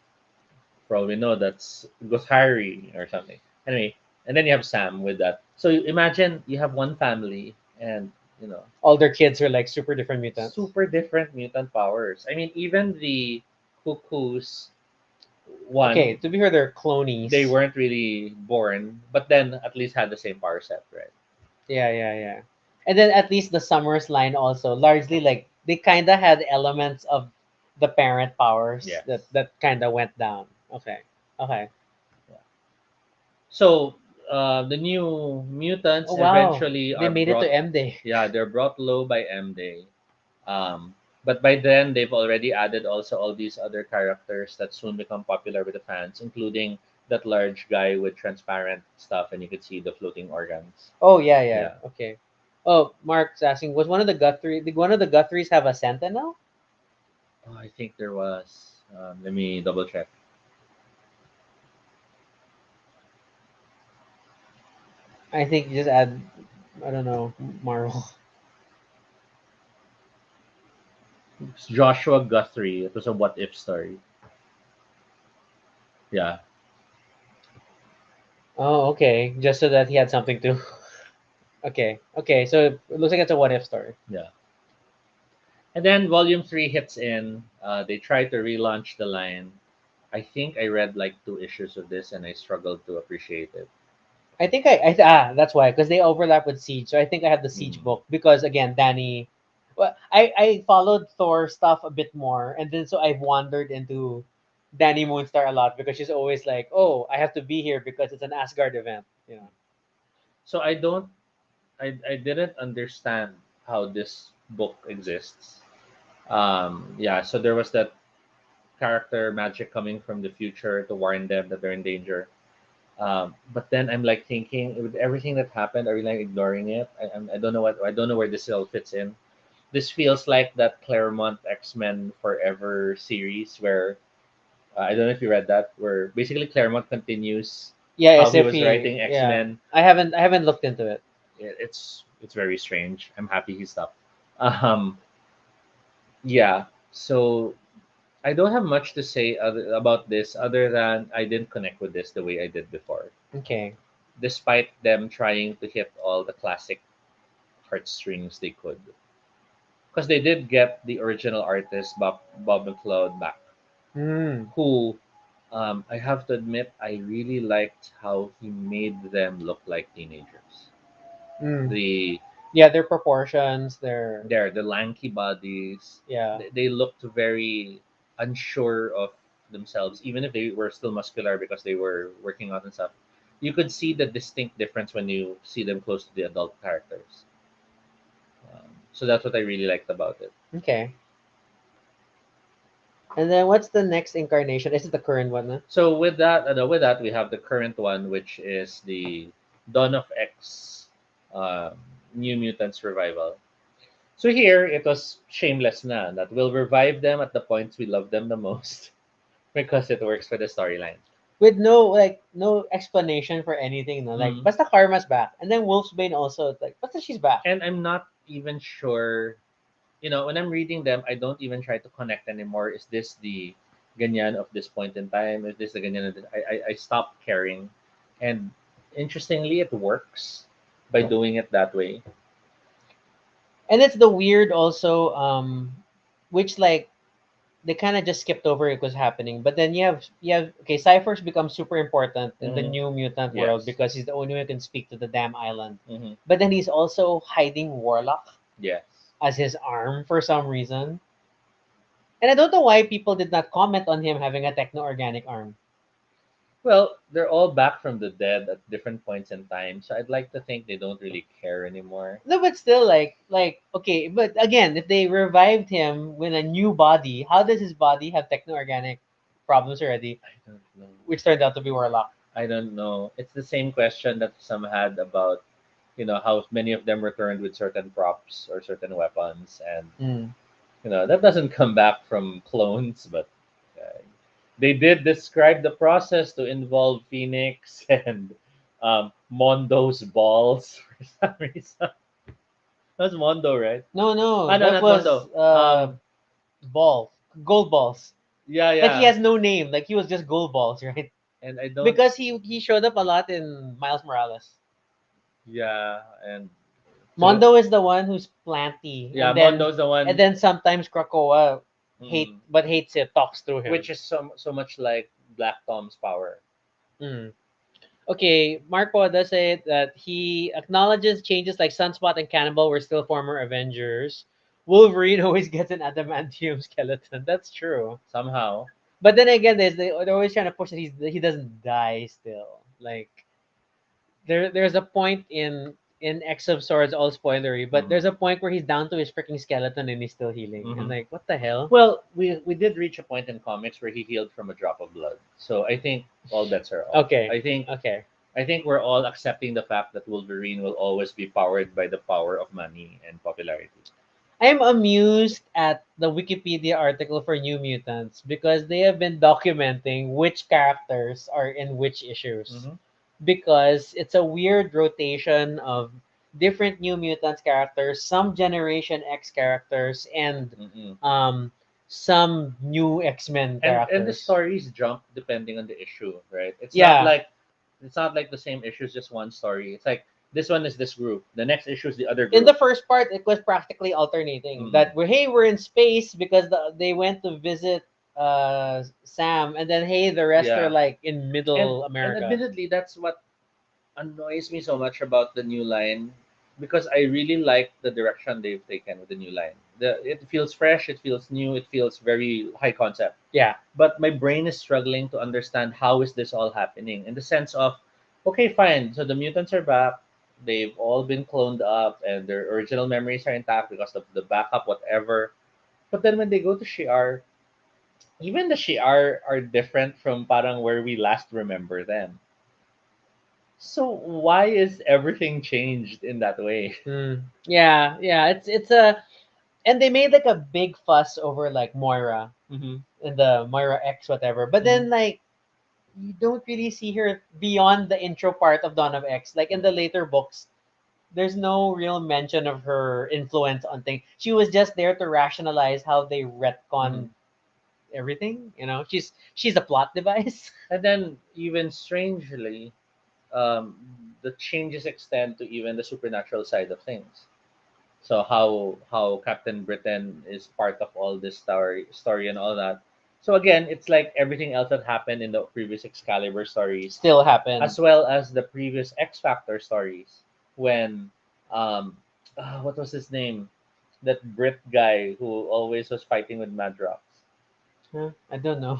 probably no, that's Guthrie or something. Anyway, and then you have Sam with that. So you imagine you have one family and you know All their kids are like super different mutants. super different mutant powers. I mean, even the cuckoos, Okay, One, to be fair, they're they clonies. weren't really born, but then at least had the same power set, right? Yeah, yeah, yeah. And then at least the Summers line also largely like they kind of had elements of the parent powers Yes. that kind of went down. Okay, okay. Yeah. So the new mutants Oh wow, eventually they are made it to brought. M Day. Yeah, they're brought low by M Day. But by then, they've already added also all these other characters that soon become popular with the fans, including that large guy with transparent stuff, and you could see the floating organs. Oh yeah, yeah. Yeah. Okay. Oh, Mark's asking, was one of the Guthrie? Did one of the Guthries have a Sentinel? Oh, I think there was. Let me double check. I think you just add, I don't know, Marvel. It's Joshua Guthrie. It was a what if story. Yeah, Oh, okay. Just so that he had something to. Okay, okay. So it looks like it's a what if story. yeah. And then Volume 3 hits in. They try to relaunch the line. I think I read like two issues of this and I struggled to appreciate it. I think that's why because they overlap with Siege. So I think I have the Siege Mm. book because again, Danny. Well, I followed Thor stuff a bit more, and then so I've wandered into Danny Moonstar a lot because she's always like, "Oh, I have to be here because it's an Asgard event." You know. So I didn't understand how this book exists. Yeah, so there was that character magic coming from the future to warn them that they're in danger. But then I'm like thinking with everything that happened, are we like ignoring it? I don't know what I don't know where this all fits in. This feels like that Claremont X Men Forever series where I don't know if you read that, where basically Claremont continues Yeah, how as he if was he. writing X Yeah, Men. I haven't looked into it. It's very strange. I'm happy he stopped. Um, yeah. So I don't have much to say about this other than I didn't connect with this the way I did before, Okay. despite them trying to hit all the classic heartstrings they could. Because they did get the original artist Bob McLeod back, Hmm. who I have to admit I really liked how he made them look like teenagers. Hmm. The Yeah, their proportions, their the lanky bodies, yeah. they looked very unsure of themselves, even if they were still muscular because they were working out and stuff. You could see the distinct difference when you see them close to the adult characters. So that's what I really liked about it. Okay. And then what's the next incarnation? Is it the current one? Huh? So with that, we have the current one, which is the Dawn of X, um, New Mutants revival. So here it was shameless na that we'll revive them at the points we love them the most because it works for the storyline. With no explanation for anything. No, like Mm. basta Karma's back, and then Wolfsbane also like basta she's back. And I'm not even sure, when I'm reading them, I don't even try to connect anymore. Is this the ganyan of this point in time? Is this the ganyan of this? I stopped caring. And interestingly, it works by doing it that way. And it's the weird also, which like they kind of just skipped over it was happening. But then you have okay, Cypher's become super important in the Hmm. new mutant world Yes. because he's the only one who can speak to the damn island. Hmm. But then he's also hiding Warlock Yes. as his arm for some reason. And I don't know why people did not comment on him having a techno organic arm. Well, they're all back from the dead at different points in time, so I'd like to think they don't really care anymore. No, but still, like okay, but again, if they revived him with a new body, how does his body have techno-organic problems already, I don't know. which turned out to be Warlock? I don't know. It's the same question that some had about, how many of them returned with certain props or certain weapons, and Mm. that doesn't come back from clones, but uh, they did describe the process to involve Phoenix and Mondo's balls for some reason. That's Mondo, right? No, no, Ah, no, that not was Mondo. ball, gold balls. Yeah, Like he yeah, has no name, like he was just gold balls, right? and I don't. Because he showed up a lot in Miles Morales. Yeah, and so Mondo is the one who's planty, yeah, Mondo's the and one. then sometimes Krakoa. Mm. hates it, talks through him. Which is so much like Black Tom's power. Mm. Okay, Marco does say that he acknowledges changes like Sunspot and Cannonball were still former Avengers. Wolverine always gets an adamantium skeleton. That's true. Somehow. But then again, they're always trying to push that he doesn't die still. Like there's a point in X of Swords, all spoilery, but Mhm. there's a point where he's down to his freaking skeleton and he's still healing. And Mhm. like, what the hell? Well, we did reach a point in comics where he healed from a drop of blood. So I think all bets are off. Okay, okay. I think we're all accepting the fact that Wolverine will always be powered by the power of money and popularity. I'm amused at the Wikipedia article for New Mutants because they have been documenting which characters are in which issues. Mhm. Because it's a weird rotation of different New Mutants characters, some Generation X characters, and Mm-mm. um, some new X Men And the characters. stories jump depending on the issue, right? Yeah. It's not like the same issue is just one story. It's like this one is this group, the next issue is the other In the group. first part, it was practically alternating. Mm-mm. That we're in space because they went to visit Sam, and then hey, the rest are Yeah, like in Middle and America. admittedly, that's what annoys me so much about the new line because I really like the direction they've taken with the new line. It feels fresh, it feels new, it feels very high concept. Yeah. But my brain is struggling to understand how is this all happening in the sense of, okay, fine, so the mutants are back. They've all been cloned up and their original memories are intact because of the backup, whatever. But then when they go to Shi'ar, even the Shi'ar are different from parang where we last remember them. So why is everything changed in that way? Yeah, yeah. It's a and they made like a big fuss over like Moira Mm-hmm. and the Moira X whatever. But Mm-hmm. then like you don't really see her beyond the intro part of Dawn of X. Like in the later books, there's no real mention of her influence on things. She was just there to rationalize how they Mm-hmm. retcon everything. She's a plot device. And then even strangely, the changes extend to even the supernatural side of things. So how Captain Britain is part of all this story and all that. So again, it's like everything else that happened in the previous Excalibur stories, Still happened. as well as the previous X Factor stories when um what was his name? That Brit guy who always was fighting with Madrox. Huh? I don't know.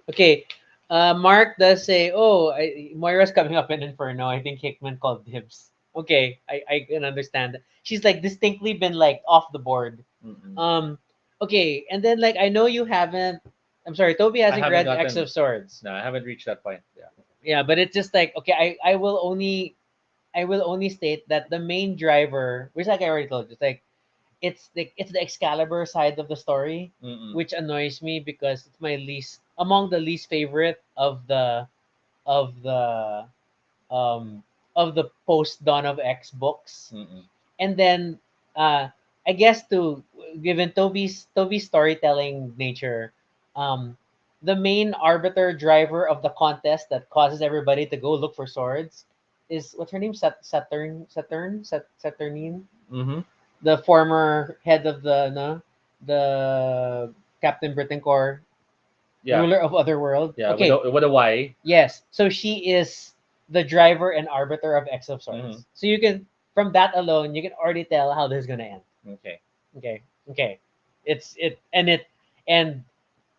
Okay. Mark does say, "Oh, Moira's coming up in Inferno. I think Hickman called dibs." Okay, I can understand that. She's like distinctly been like off the board. Mm-mm. Um, okay, and then like I know you haven't. I'm sorry, Toby I hasn't haven't read X gotten of Swords. no, I haven't reached that point. Yeah. Yeah, but it's just like okay, I will only state that the main driver, which like I already told you, it's the Excalibur side of the story, Mm-mm. which annoys me because it's my least among the least favorite of the um of the post Dawn of X books. Mm-mm. And then I guess to given Toby's storytelling nature, um the main arbiter driver of the contest that causes everybody to go look for swords is what's her name? Saturnine, Mm-hmm. the former head of the no, the Captain Britain Corps, Yeah. ruler of Otherworld. Yeah. Okay, With a Y. yes. So she is the driver and arbiter of X of Mm-hmm. Swords. So you can from that alone you can already tell how this is gonna end. Okay. Okay. Okay. And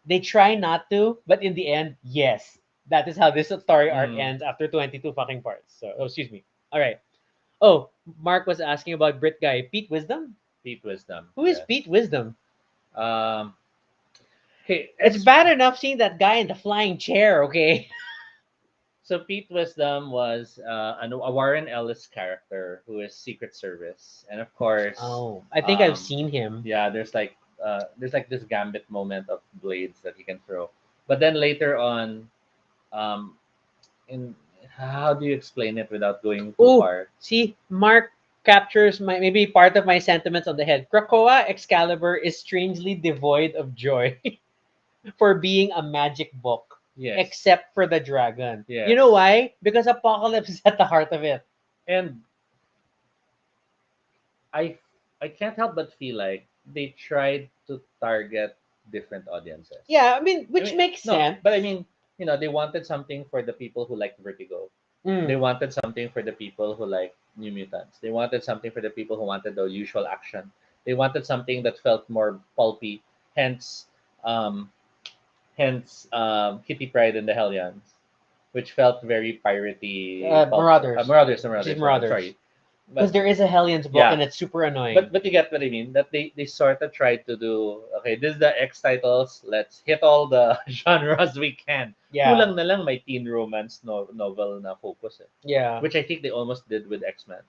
they try not to, but in the end, yes. That is how this story arc Mm-hmm. ends after 22 fucking parts. So oh excuse me. Alright. Oh, Mark was asking about Brit guy. Pete Wisdom? Pete Wisdom. Who is Yes. Pete Wisdom? Um. Okay. It's bad enough seeing that guy in the flying chair, okay? So Pete Wisdom was a Warren Ellis character who is Secret Service, and of course, Oh, I think I've seen him. yeah, there's like this gambit moment of blades that he can throw, but then later on, um, in how do you explain it without going too Oh, far? see, Mark captures my maybe part of my sentiments on the head. Krakoa Excalibur is strangely devoid of joy for being a magic book, Yes, except for the dragon. You know yes, why? Because Apocalypse is at the heart of it. and I I can't help but feel like they tried to target different audiences. Yeah, I mean, I which mean, makes no, sense. but I mean, they wanted something for the people who liked Vertigo. They Mm, wanted something for the people who like New Mutants. They wanted something for the people who wanted the usual action. They wanted something that felt more pulpy. Hence, um, Kitty Pryde and the Hellions, which felt very piratey, pulp. Marauders. She's Marauders. I'm Marauders. sorry, Because but there is a Hellions book yeah, and it's super but annoying. you get what I mean. That they sort of tried to do. Okay, this is the X titles. Let's hit all the genres we can. Yeah, Kulang na lang may teen romance novel na focus eh. yeah. Which I think they almost did with X Men.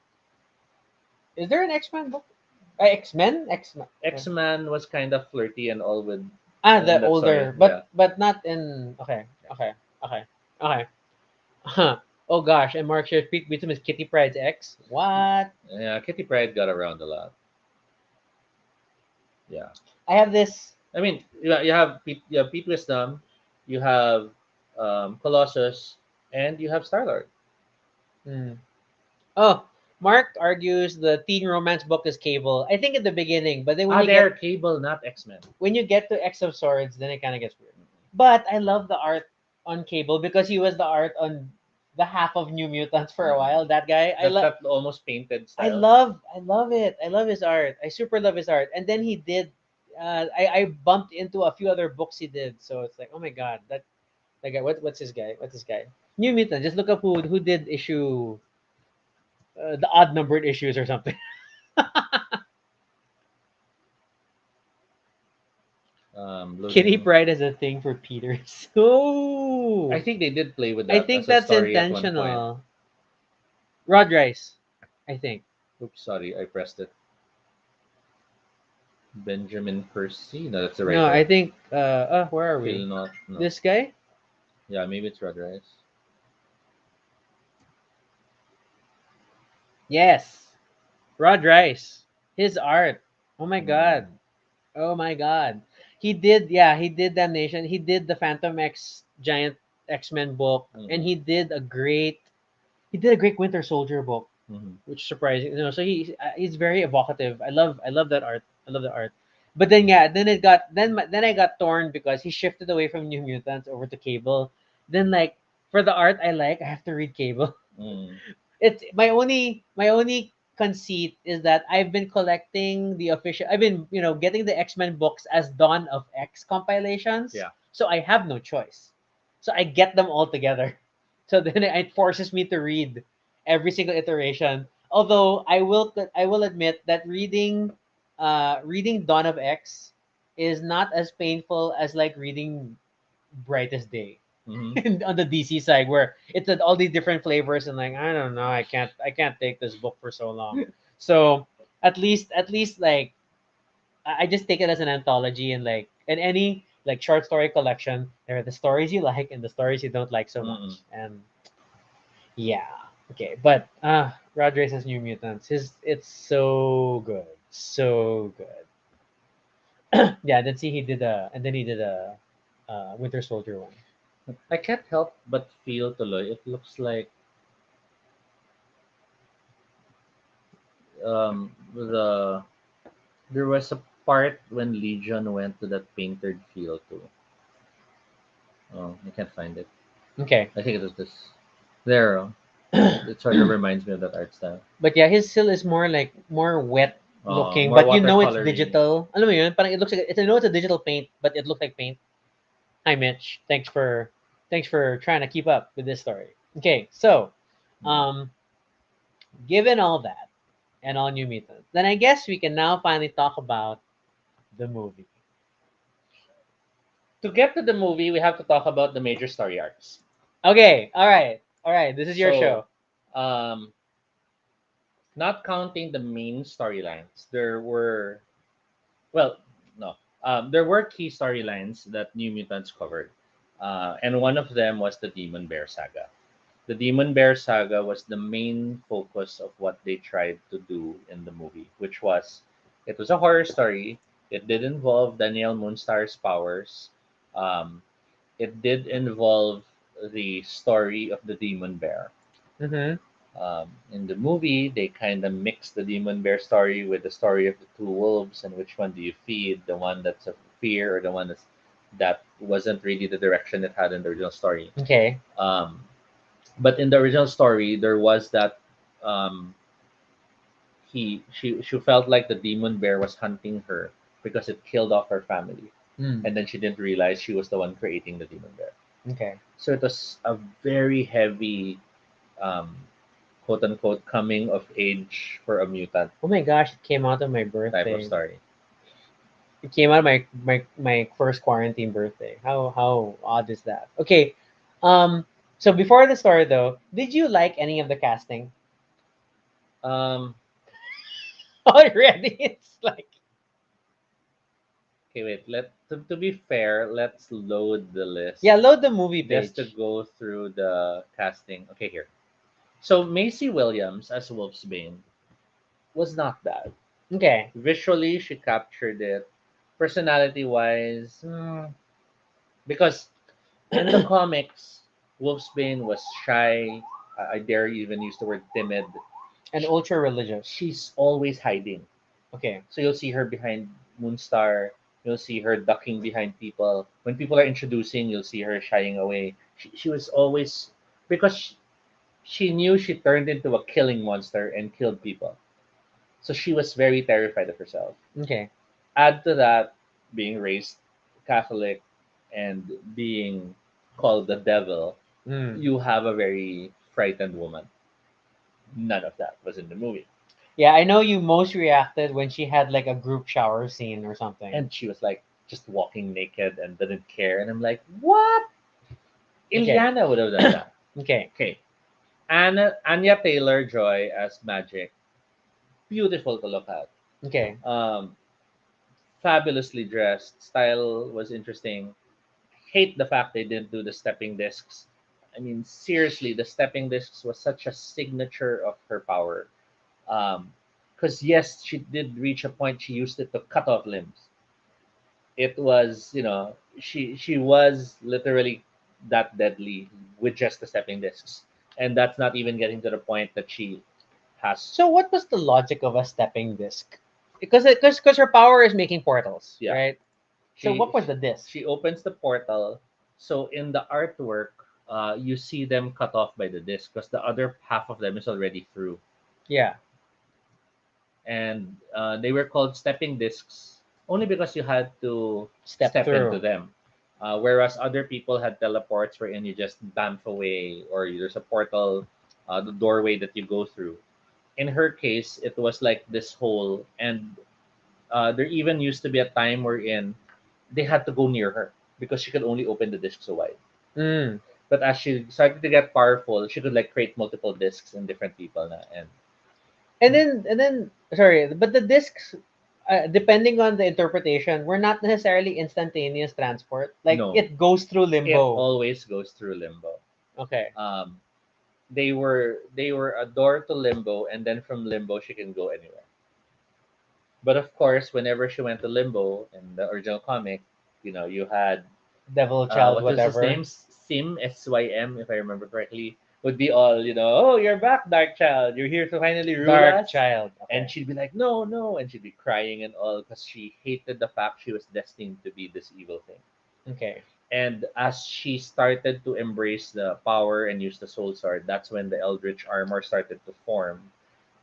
Is there an X-Men book? X-Men? X-Men. X Men was kind of flirty and all with Ah, in the that story. older, Yeah, but not in. Okay, okay, okay, okay. Huh. Oh gosh, and Mark shares Pete Beatum is Kitty Pryde's ex. What? yeah. Kitty Pryde got around a lot. Yeah, I have this. I mean, you have Pete Wisdom, you have Colossus, and you have Star Lord. Hmm. Oh, Mark argues the teen romance book is Cable. I think at the beginning, but then Ah, they're Cable, not X Men. when you get to X of Swords, then it kind of gets weird. But I love the art on Cable because he was the art on the half of New Mutants for a while. That guy, That almost painted style. I love it. I love his art. I super love his art. And then he did. I bumped into a few other books he did, so it's like, oh my god, that guy. What's his guy? What's this guy? New Mutant. Just look up who did issue the odd numbered issues or something. Kitty Loading. Pryde has a thing for Peter. So I think they did play with I that think as a that's story at one point. intentional. Rod Rice, I think. Oops, sorry, I pressed it. Benjamin Percy. No, that's the No, I writer. think. Where are Phil we? not. No. This guy. Yeah, maybe it's Rod Rice. Yes, Rod Rice. His art. Oh my god. Mm, Oh my god. He did. Yeah, he did Damnation. He did the Phantom X giant X-Men book, and mm-hmm, he did a great Winter Soldier book, mm-hmm, which is surprising. So he's very evocative. I love that art. I love the art. But then mm, yeah, then I got torn because he shifted away from New Mutants over to Cable. Then like for the art I like, I have to read Cable. mm. It's my only conceit is that I've been collecting the official. I've been getting the X-Men books as Dawn of X compilations, Yeah. so I have no choice. So I get them all together. So then it forces me to read every single iteration. Although I will admit that reading Dawn of X is not as painful as like reading Brightest Day Mm-hmm. on the DC side where it's all these different flavors and like I don't know, I can't take this book for so long. So at least like I just take it as an anthology and like in any like short story collection, there are the stories you like and the stories you don't like so Mm-mm. much. And yeah. Okay. But Rod Race's New Mutants, it's so good. So good. Yeah, then see he did a and then he did a Winter Soldier one. I can't help but feel tuloy. It looks like the there was a part when Legion went to that painted field too. Oh, I can't find it. Okay. I think it was this. There. It sort of reminds me of that art style. But yeah, his still is more like more wet looking, More but you know it's watercolory. digital. Alam mo yun, parang it looks like it's I know it's a digital paint, but it looks like paint. Hi Mitch, thanks for trying to keep up with this story. Okay, so Mm. um, given all that and all New Mutants, then I guess we can now finally talk about the movie. To get to the movie, we have to talk about the major story arcs. Okay, all right. This is your So, show. um, not counting the main storylines, there were well, no, there were key storylines that New Mutants covered, and one of them was the Demon Bear saga. The Demon Bear saga was the main focus of what they tried to do in the movie, which was it was a horror story. It did involve Danielle Moonstar's powers. Um, it did involve the story of the demon bear. Mm-hmm. In the movie, they kind of mix the demon bear story with the story of the two wolves and which one do you feed? The one that's queer or the one that wasn't really the direction it had in the original story. Okay. Um, but in the original story, there was that um, she felt like the demon bear was hunting her because it killed off her family, Mm. and then she didn't realize she was the one creating the demon bear. Okay. So it was a very heavy, um, quote unquote, coming of age for a mutant Oh my gosh! It came out on my type of birthday. story. It came out my first quarantine birthday. How odd is that? Okay. Um. So before the story though, did you like any of the casting? Um, Already, it's like okay, wait. To be fair, let's load the list yeah. Load the movie just to page. go through the casting. Okay, here. So Macy Williams as Wolfsbane was not bad. Okay. Visually, she captured it. Personality wise, because in the comics, Wolfsbane was shy. I dare even use the word timid. And ultra religious. She's always hiding. Okay. So you'll see her behind Moonstar. You'll see her ducking behind people. When people are introducing, you'll see her shying away. She was always because she knew she turned into a killing monster and killed people. So she was very terrified of herself. Okay. Add to that being raised Catholic and being called the devil, Mm. you have a very frightened woman. None of that was in the movie. Yeah, I know you most reacted when she had like a group shower scene or something. And she was like just walking naked and didn't care. And I'm like, what? Okay. Ilyana would have done that. Okay. Okay. Anya Taylor Joy as Magic. Beautiful to look at. Okay. Um, fabulously dressed. Style was interesting. Hate the fact they didn't do the stepping discs. I mean, seriously, the stepping discs was such a signature of her power. Because yes, she did reach a point she used it to cut off limbs. It was, she was literally that deadly with just the stepping discs, and that's not even getting to the point that she has. So what was the logic of a stepping disc? Because her power is making portals, Yeah, right? So she what was the disc? she opens the portal. So in the artwork, you see them cut off by the disc because the other half of them is already through, Yeah. and they were called stepping discs only because you had to Step step into through. them. Whereas other people had teleports wherein you just bamf away or there's a portal, the doorway that you go through. In her case, it was like this hole, and there even used to be a time wherein they had to go near her because she could only open the disc so wide. Mm. But as she started to get powerful, she could like create multiple discs in different people na, and And then sorry, but the discs, depending on the interpretation, were not necessarily instantaneous transport. Like no, it goes through it limbo. always goes through limbo. Okay. Um, they were a door to limbo, and then from limbo she can go anywhere. But of course, whenever she went to limbo in the original comic, you had Devil child, what was his whatever. name? Sym, if I remember correctly, would be all, oh, you're back, Dark Child. You're here to finally rule Dark us. child. And Okay. she'd be like, no, no. And she'd be crying and all because she hated the fact she was destined to be this evil thing. Okay. And as she started to embrace the power and use the soul sword, that's when the Eldritch armor started to form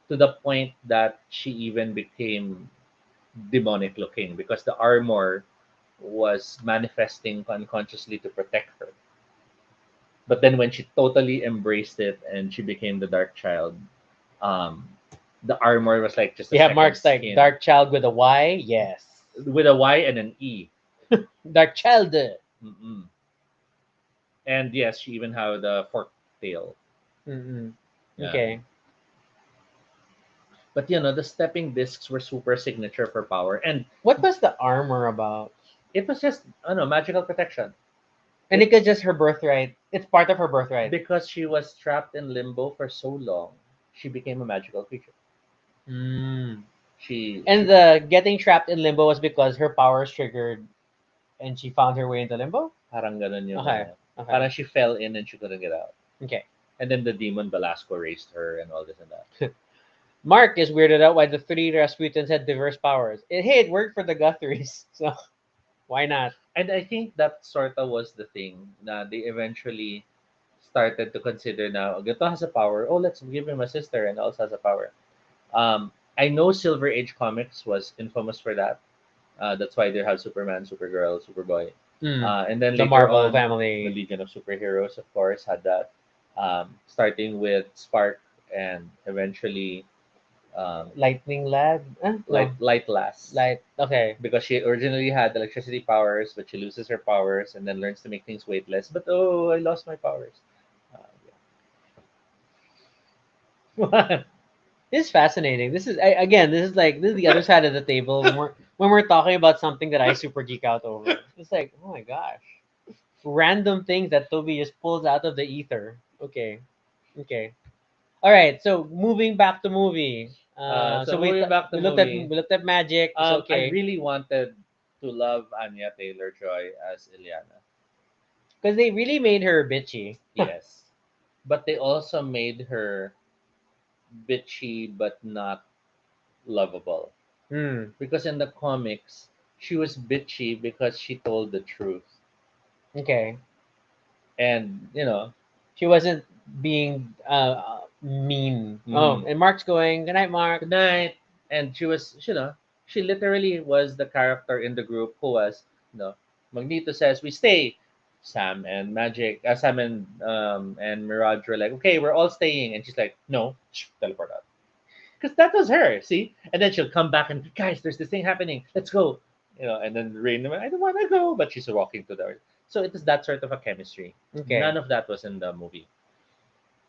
to the point that she even became demonic looking because the armor was manifesting unconsciously to protect her. But then when she totally embraced it and she became the Dark Child, um, the armor was like just a Yeah, second Mark's like skin dark child with a Y. Yes. with a Y and an E. Dark child. Mm-mm. And yes, she even had the forked tail. Mm-mm. Yeah. Okay. But the stepping discs were super signature for power, and What was the armor about? it was just I don't know magical protection. And It it was just her birthright. It's part of her birthright. because she was trapped in limbo for so long, she became a magical creature. Mm. And She the getting trapped in limbo was because her powers triggered and she found her way into limbo? parang ganun yung Okay. parang Okay. she fell in and she couldn't get out. Okay. And then the demon Velasco raised her and all this and that. Mark is weirded out why the three Rasputins had diverse powers. Hey, it worked for the Guthries. So Why not? And I think that sort of was the thing na they eventually started to consider now, Gato has a power. Oh, let's give him a sister and also has a power. I know Silver Age Comics was infamous for that. That's why they have Superman, Supergirl, Superboy. Mm. And then The later Marvel on, the family, Legion of Superheroes, of course, had that. Starting with Spark and eventually Lightning Lad. No, Light Lass. Light. Okay. Because she originally had electricity powers, but she loses her powers and then learns to make things weightless. But oh, I lost my powers. Yeah. This is fascinating. This is again. This is the other side of the table when we're talking about something that I super geek out over. It's like, oh my gosh, random things that Toby just pulls out of the ether. Okay, okay, all right. So moving back to movie. So moving back to movie, We looked at magic. So I okay, really wanted to love Anya Taylor Joy as Ileana. because they really made her bitchy. Yes, but they also made her bitchy but not lovable. Hmm. Because in the comics, she was bitchy because she told the truth, Okay. and She wasn't being mean. Oh, mhm. and Mark's going. Good night, Mark. Good night. And she was, she literally was the character in the group who was, Magneto says we stay. Sam and Mirage were like, okay, we're all staying, and she's like, no, teleport out, because that was her. See, and then she'll come back and guys, there's this thing happening. Let's go. And then Rain, I don't want to go, but she's walking to the. So it is that sort of a chemistry. Okay. None of that was in the movie.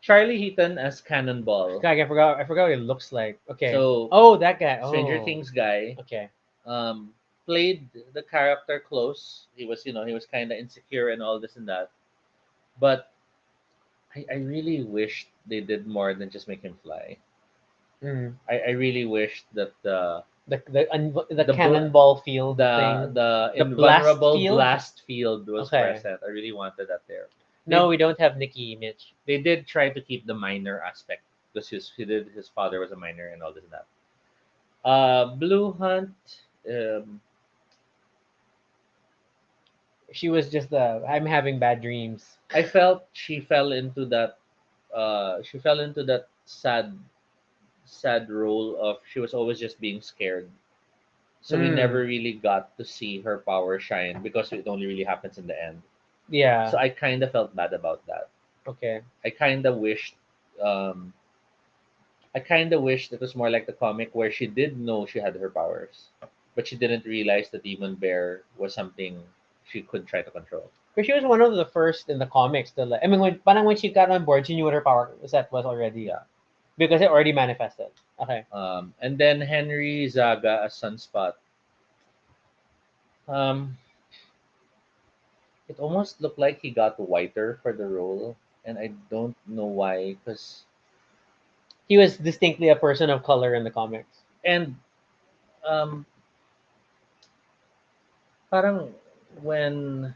Charlie Heaton as Cannonball. God, I forgot. I forgot what it looks like. Okay. So Oh, that guy. Stranger Oh. Things guy, Okay. um, played the character close. He was kind of insecure and all this and that. But I really wished they did more than just make him fly. Mm. I really wished that The the bl- cannonball field thing. the The blast invulnerable field. blast field was Okay. present. I really wanted that there. No, They we don't have Nikki Mitch. they did try to keep the minor aspect because his father was a miner and all this and that. Blue Hunt. Um, She was just the I'm having bad dreams. I felt she fell into that. She fell into that sad role of she was always just being scared. So we Mm. never really got to see her power shine because it only really happens in the end. Yeah. So I kind of felt bad about that. Okay. I kind of wished. Um, I kind of wished it was more like the comic where she did know she had her powers, but she didn't realize the demon bear was something she could try to control. Because she was one of the first in the comics to like. I mean, when she got on board, she knew what her power set was already Yeah. because it already manifested. Okay. And then Henry Zaga as Sunspot. Um, it almost looked like he got whiter for the role, and I don't know why. Cause He was distinctly a person of color in the comics. and um, parang when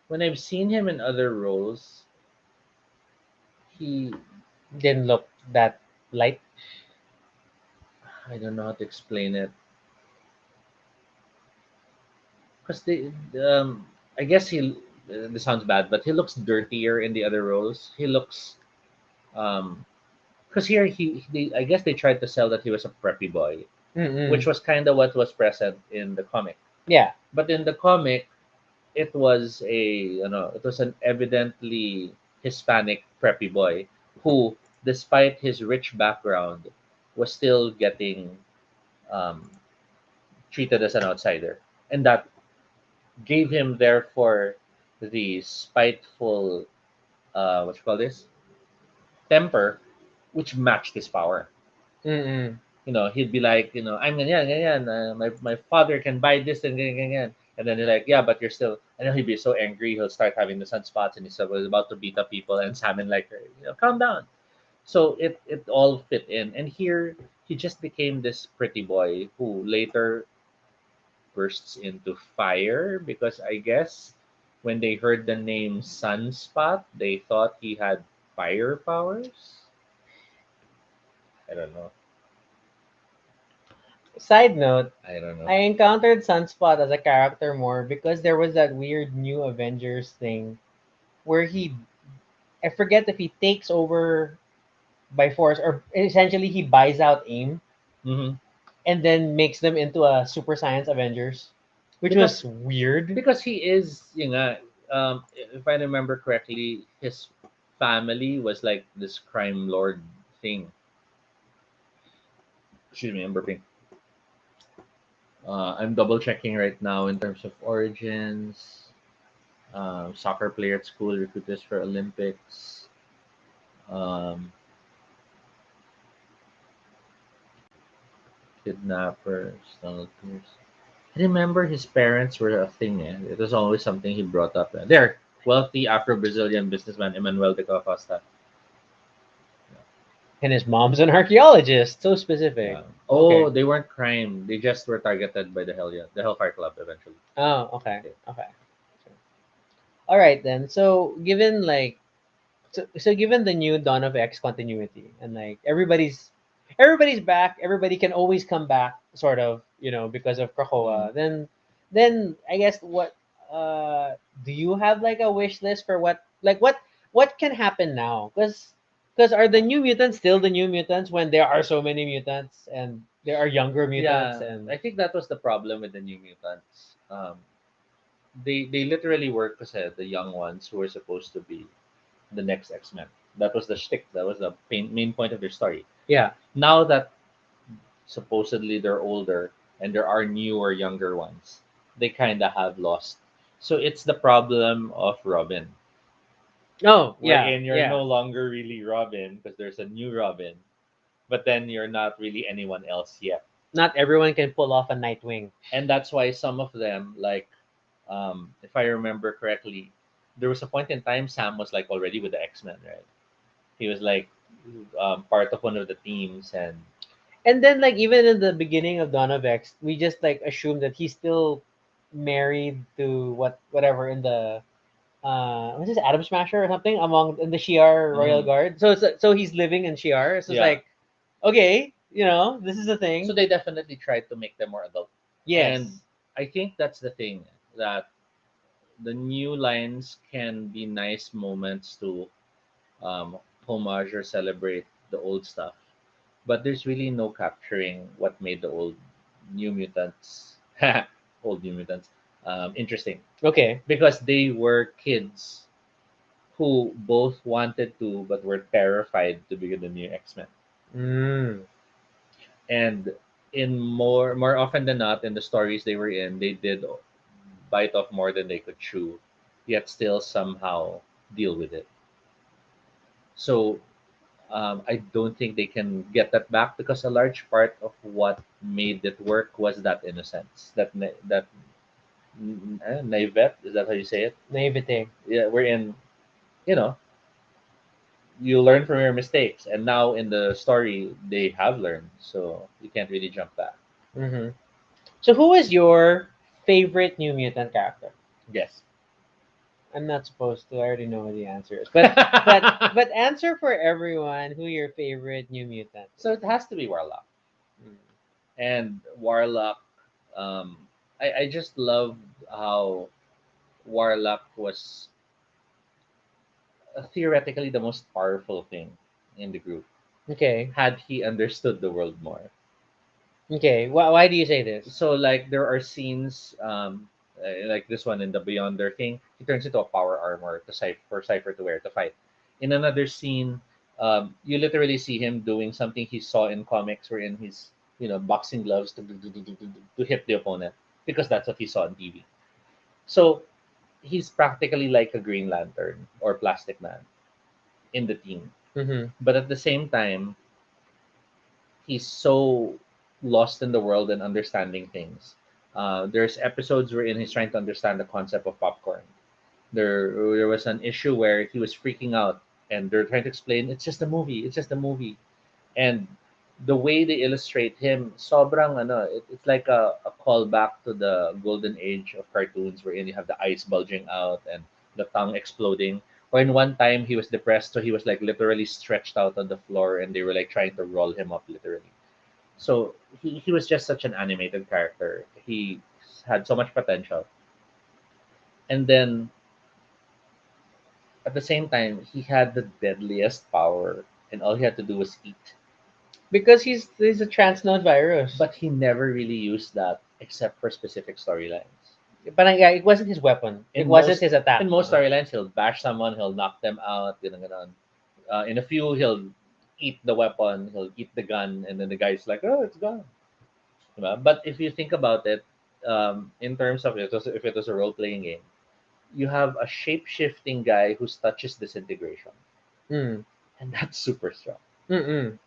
when I've seen him in other roles, he Didn't look that light. I don't know how to explain it. Cause I guess this sounds bad, but he looks dirtier in the other roles. He looks um, cause here I guess they tried to sell that he was a preppy boy, which Mm-mm. was kind of what was present in the comic. Yeah. But in the comic, it was it was an evidently Hispanic preppy boy who, despite his rich background, was still getting um, treated as an outsider, and that gave him therefore the spiteful what you call this temper, which matched his power. Mm-mm. He'd be like, I'm ganyan, ganyan. My father can buy this and ganyan, ganyan. And then they're like, yeah, but you're still. And then he'd be so angry, he'll start having the sunspots, and was about to beat up people. And Salmon like, calm down. So it all fit in. And here he just became this pretty boy who later bursts into fire because I guess when they heard the name Sunspot, they thought he had fire powers. I don't know. Side note, I don't know. I encountered Sunspot as a character more because there was that weird new Avengers thing where I forget if he takes over by force or essentially he buys out AIM Hmm. and then makes them into a Super Science Avengers, which Because was weird. he is, if I remember correctly, his family was like this crime lord thing. Excuse me, I'm burping. I'm double checking right now in terms of origins. Soccer player at school, recruiters for Olympics. Um, Kidnappers, stalkers. I remember his parents were a thing. It was always something he brought up. There, wealthy Afro-Brazilian businessman Emmanuel de Costa. And his mom's an archaeologist. So specific. Yeah. Okay. Oh, they weren't crime. They just were targeted by the Hellfire Club eventually. Oh, okay. Okay. Okay. All right then. So given so given the new Dawn of X continuity and like everybody's back, everybody can always come back sort of, because of Mm. Krakoa. Then I guess do you have like a wish list for what can happen now? Cuz are the new mutants still the new mutants when there are so many mutants and there are younger mutants Yeah, and I think that was the problem with the New Mutants. They literally were kasi the young ones who were supposed to be the next X Men. That was the shtick. That was the main point of their story. yeah, Now that supposedly they're older and there are newer, younger ones, they kind of have lost. So it's the problem of Robin, oh, yeah, wherein you're yeah. no longer really Robin because there's a new Robin, but then you're not really anyone else yet. Not everyone can pull off a Nightwing. And that's why some of them, like, if I remember correctly, there was a point in time Sam was like already with the X-Men, right? He was like part of one of the teams, and And then like even in the beginning of Dawn of X, we just like assume that he's still married to whatever in the what's this Adam Smasher or something among in the Shi'ar royal mhm, guard. So he's living in Shi'ar. So it's yeah. like okay, this is the So thing. they definitely tried to make them more adult, and Yes. I think that's the thing, that the new lines can be nice moments to um, homage or celebrate the old stuff, but there's really no capturing what made the old New Mutants, old New Mutants, interesting, Okay. because they were kids who both wanted to but were terrified to be the new X-Men. Mm. And in more often than not in the stories they were in, they did bite off more than they could chew, yet still somehow deal with it. So I don't think they can get that back, because a large part of what made it work was that innocence, that naivete. Is that how you say it? Naivete. Yeah, we're in. You know, you learn from your mistakes, and now in the story they have learned, so you can't really jump back. Mm-hmm. So who is your favorite New Mutant character? Yes. I'm not supposed to. I already know the answer is. But answer for everyone who your favorite New Mutant So is. it has to be Warlock. Mm. And Warlock, um, I just love how Warlock was theoretically the most powerful thing in the group, Okay. had he understood the world more. Okay. Why do you say this? So like there are scenes, like this one in the Beyonder thing, he turns into a power armor to Cipher to wear to fight. In another scene, you literally see him doing something he saw in comics, wherein he's boxing gloves to hit the opponent, because that's what he saw on TV. So he's practically like a Green Lantern or Plastic Man in the team, Mm-hmm. but at the same time, he's so lost in the world and understanding things. There's episodes wherein he's trying to understand the concept of popcorn. There was an issue where he was freaking out, and they're trying to explain it's just a movie, it's just a movie, and the way they illustrate him, sobrang ano, it's like a callback to the golden age of cartoons, wherein you have the eyes bulging out and the tongue exploding. Or in one time he was depressed, so he was like literally stretched out on the floor, and they were like trying to roll him up literally. So he was just such an animated character. He had so much potential, and then at the same time, he had the deadliest power, and all he had to do was eat. Because he's a transnode virus. But he never really used that except for specific storylines. Yeah, it wasn't his weapon. It In wasn't most his attack. in most storylines, he'll bash someone, he'll knock them out, ganun, ganun. In a few, he'll eat the weapon, he'll eat the gun, and then the guy's like, "Oh, it's gone." Diba? But if you think about it, in terms of if it was a role playing game, you have a shape shifting guy whose touch is disintegration, Mm. and that's super strong. Mm-mm.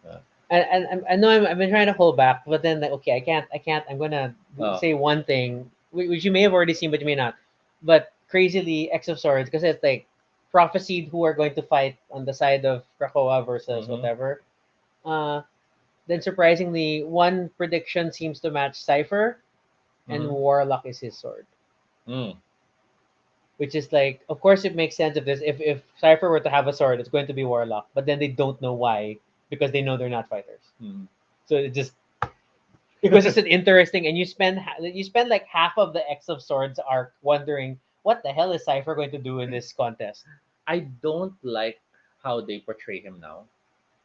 Uh, I know I've been trying to hold back, but then like, okay, I can't. I'm gonna oh, say one thing, which you may have already seen, but you may not. But crazily, X of Swords, because it's like prophesied who are going to fight on the side of Krakoa versus mm-hmm, whatever. Uh, then surprisingly, one prediction seems to match Cipher, and mm-hmm, Warlock is his sword. mm, Which is like, of course, it makes sense if this if Cipher were to have a sword, it's going to be Warlock, but then they don't know why because they know they're not fighters. mm. So it just because it's an interesting, and you spend like half of the X of Swords arc wondering what the hell is Cipher going to do in this contest. I don't like how they portray him now,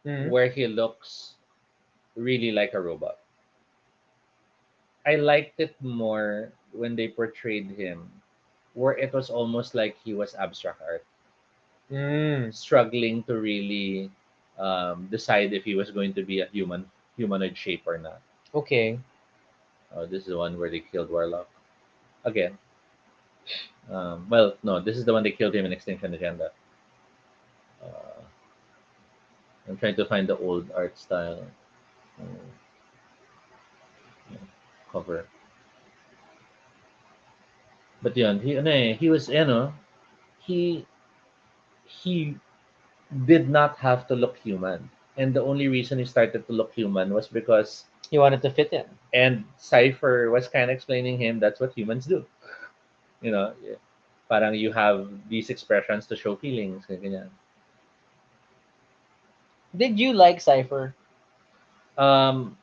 Mm-hmm. where he looks really like a robot. I liked it more when they portrayed him, where it was almost like he was abstract art, Mm, struggling to really decide if he was going to be a humanoid shape or not. okay. Oh, this is the one where they killed Warlock again. Well, no, this is the one they killed him in Extinction Agenda. Uh, I'm trying to find the old art style uh, cover. But yun, he was, he he did not have to look human. And the only reason he started to look human was because, You wanted to fit in. and Cipher was kind of explaining him that's what humans do. Yeah. Parang you have these expressions to show feelings. Ganyan. Did you like Cipher? Um,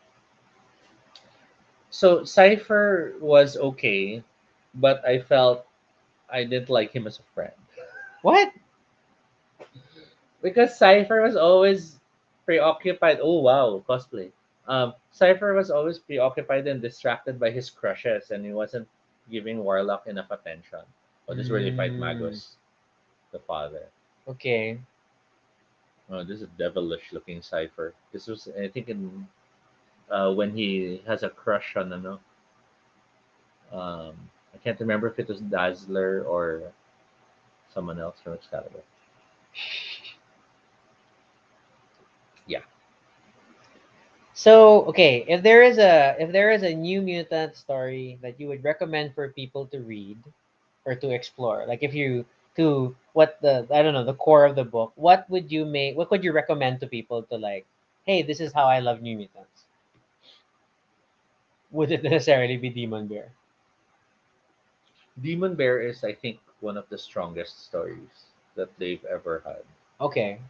so Cipher was okay, but I felt I didn't like him as a friend. What? Because Cipher was always preoccupied. Oh wow, cosplay. Cipher was always preoccupied and distracted by his crushes, and he wasn't giving Warlock enough attention. Oh, this is where they fight Mm, Magus, the father. okay. Oh, this is a devilish looking Cipher. This was, I think, in when he has a crush on I can't remember if it was Dazzler or someone else from Excalibur. Yeah. So, okay, if there is a New Mutant story that you would recommend for people to read or to explore, like if you to what the I don't know the core of the book, what would you make? What would you recommend to people to like? Hey, this is how I love New Mutants. Would it necessarily be Demon Bear? Demon Bear is, I think, one of the strongest stories that they've ever had Okay.